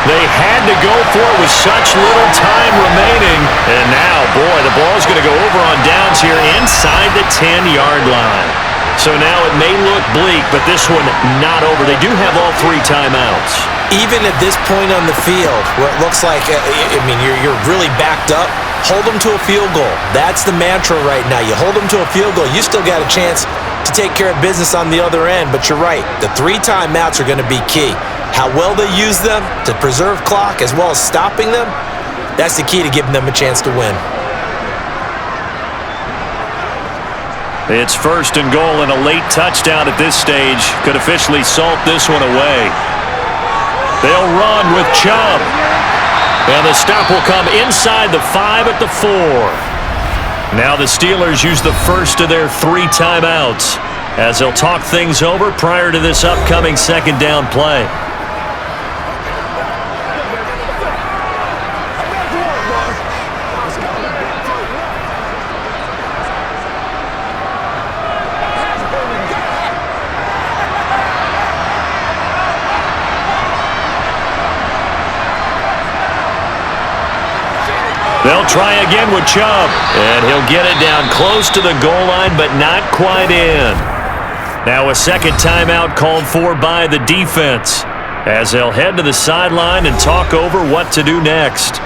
They had to go for it with such little time remaining. And now, boy, the ball's going to go over on downs here inside the 10-yard line. So now it may look bleak, but this one not over. They do have all 3 timeouts. Even at this point on the field, where it looks like, you're really backed up, hold them to a field goal. That's the mantra right now. You hold them to a field goal, you still got a chance to take care of business on the other end. But you're right, the 3 timeouts are going to be key. How well they use them to preserve clock as well as stopping them, that's the key to giving them a chance to win. It's 1st and goal, and a late touchdown at this stage could officially salt this one away. They'll run with Chubb. And the stop will come inside the 5 at the 4. Now the Steelers use the first of their 3 timeouts as they'll talk things over prior to this upcoming 2nd down play. They'll try again with Chubb, and he'll get it down close to the goal line, but not quite in. Now a 2nd timeout called for by the defense as they'll head to the sideline and talk over what to do next.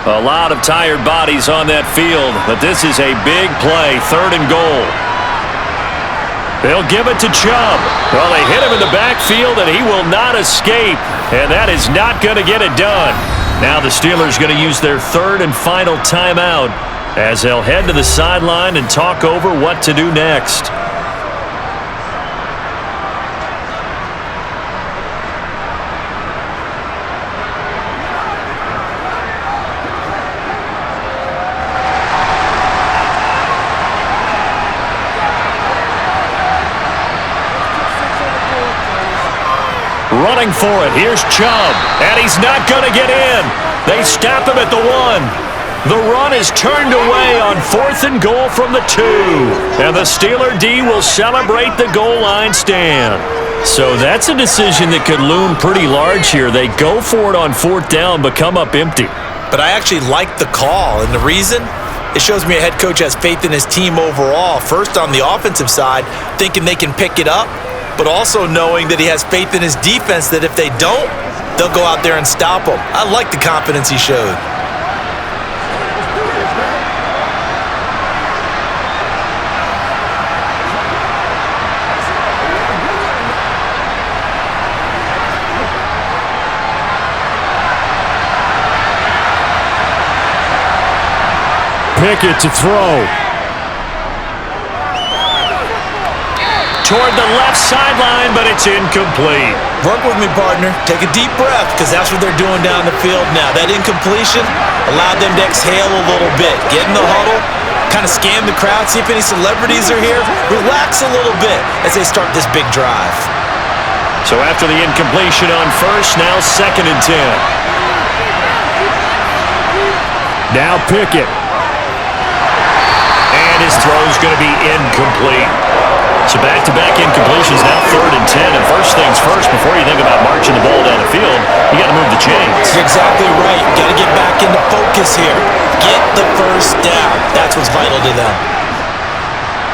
A lot of tired bodies on that field, but this is a big play, 3rd and goal. They'll give it to Chubb. Well, they hit him in the backfield, and he will not escape, and that is not going to get it done. Now the Steelers going to use their 3rd and final timeout as they'll head to the sideline and talk over what to do next. Running for it. Here's Chubb. And he's not going to get in. They stop him at the 1. The run is turned away on 4th and goal from the 2. And the Steeler D will celebrate the goal line stand. So that's a decision that could loom pretty large here. They go for it on 4th down, but come up empty. But I actually like the call, and the reason? It shows me a head coach has faith in his team overall. First on the offensive side, thinking they can pick it up, but also knowing that he has faith in his defense that if they don't, they'll go out there and stop him. I like the confidence he showed. Pickett to throw. Toward the left sideline, but it's incomplete. Work with me, partner. Take a deep breath, because that's what they're doing down the field now. That incompletion allowed them to exhale a little bit. Get in the huddle, kind of scan the crowd, see if any celebrities are here. Relax a little bit as they start this big drive. So after the incompletion on 1st, now 2nd and 10. Now Pickett. And his throw's going to be incomplete. So back-to-back incompletions, now 3rd and 10. And first things first, before you think about marching the ball down the field, you got to move the chains. You're exactly right. Got to get back into focus here. Get the first down. That's what's vital to them.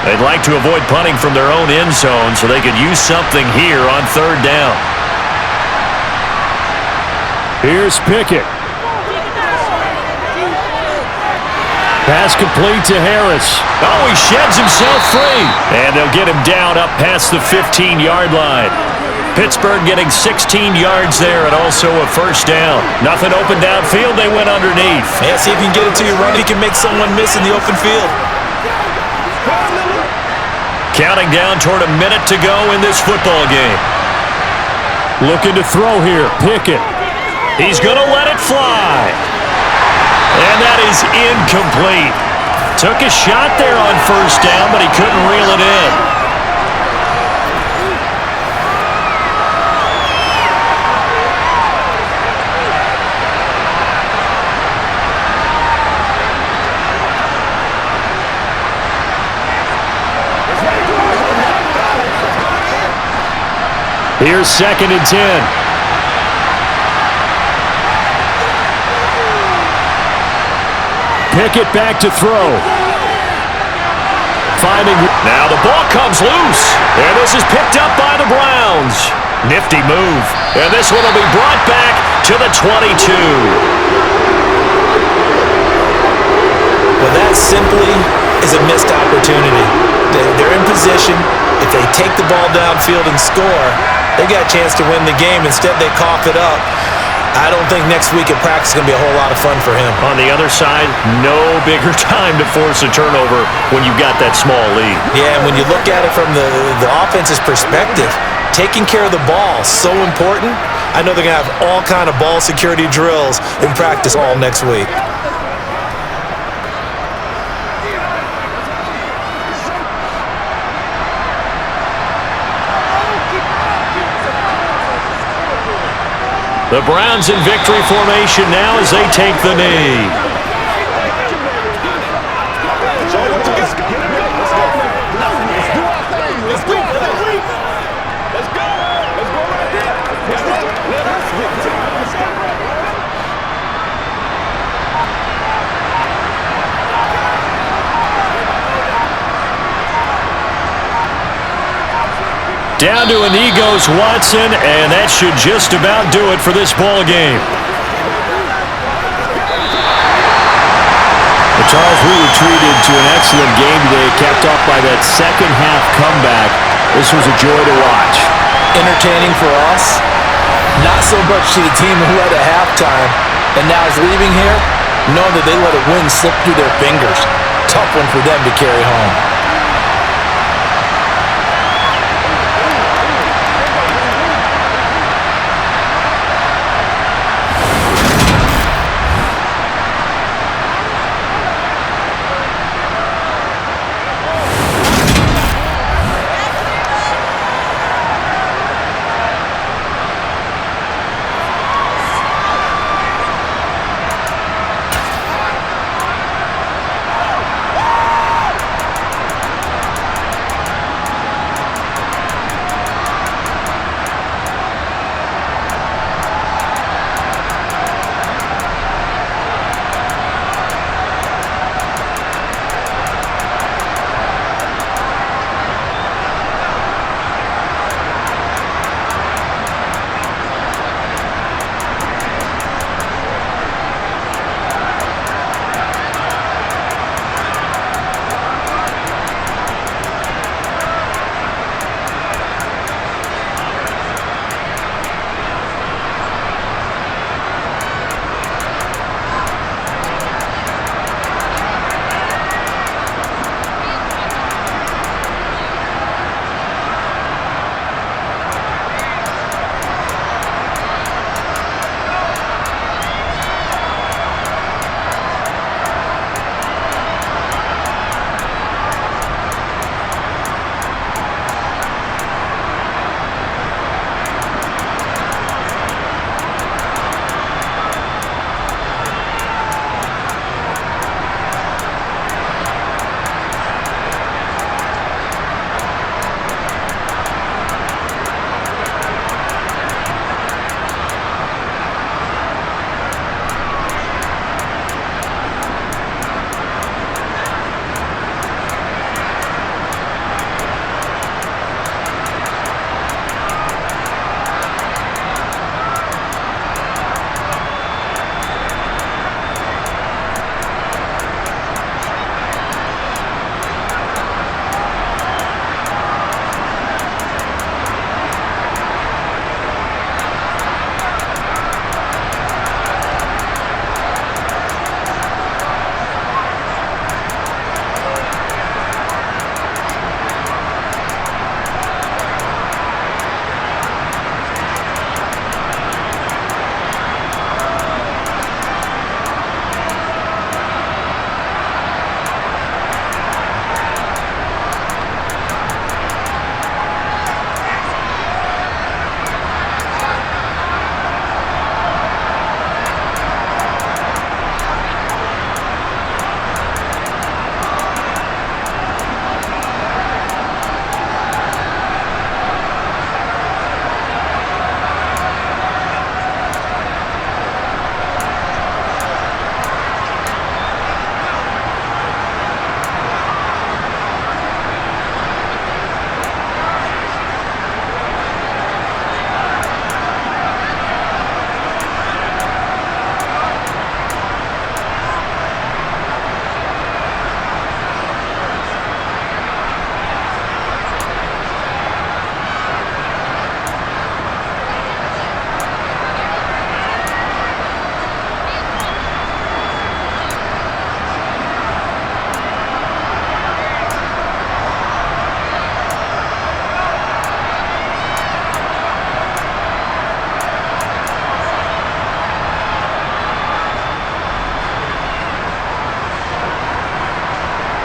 They'd like to avoid punting from their own end zone so they could use something here on 3rd down. Here's Pickett. Pass complete to Harris. Oh, he sheds himself free. And they'll get him down up past the 15-yard line. Pittsburgh getting 16 yards there and also a first down. Nothing open downfield. They went underneath. Yeah, see if you can get it to your run. He can make someone miss in the open field. Counting down toward a minute to go in this football game. Looking to throw here. Pickett. He's going to let it fly. And that is incomplete. Took a shot there on 1st down, but he couldn't reel it in. Here's 2nd and 10. Pickett back to throw. Now the ball comes loose, and this is picked up by the Browns. Nifty move, and this one will be brought back to the 22. Well, that simply is a missed opportunity. They're in position. If they take the ball downfield and score, they got a chance to win the game. Instead, they cough it up. I don't think next week at practice is going to be a whole lot of fun for him. On the other side, no bigger time to force a turnover when you've got that small lead. Yeah, and when you look at it from the offense's perspective, taking care of the ball is so important. I know they're going to have all kind of ball security drills in practice all next week. The Browns in victory formation now as they take the knee. Down to a knee goes Watson, and that should just about do it for this ball game. Well, Charles, we were treated to an excellent game today, capped off by that second-half comeback. This was a joy to watch. Entertaining for us, not so much to the team who led at halftime, and now is leaving here, knowing that they let a win slip through their fingers. Tough one for them to carry home.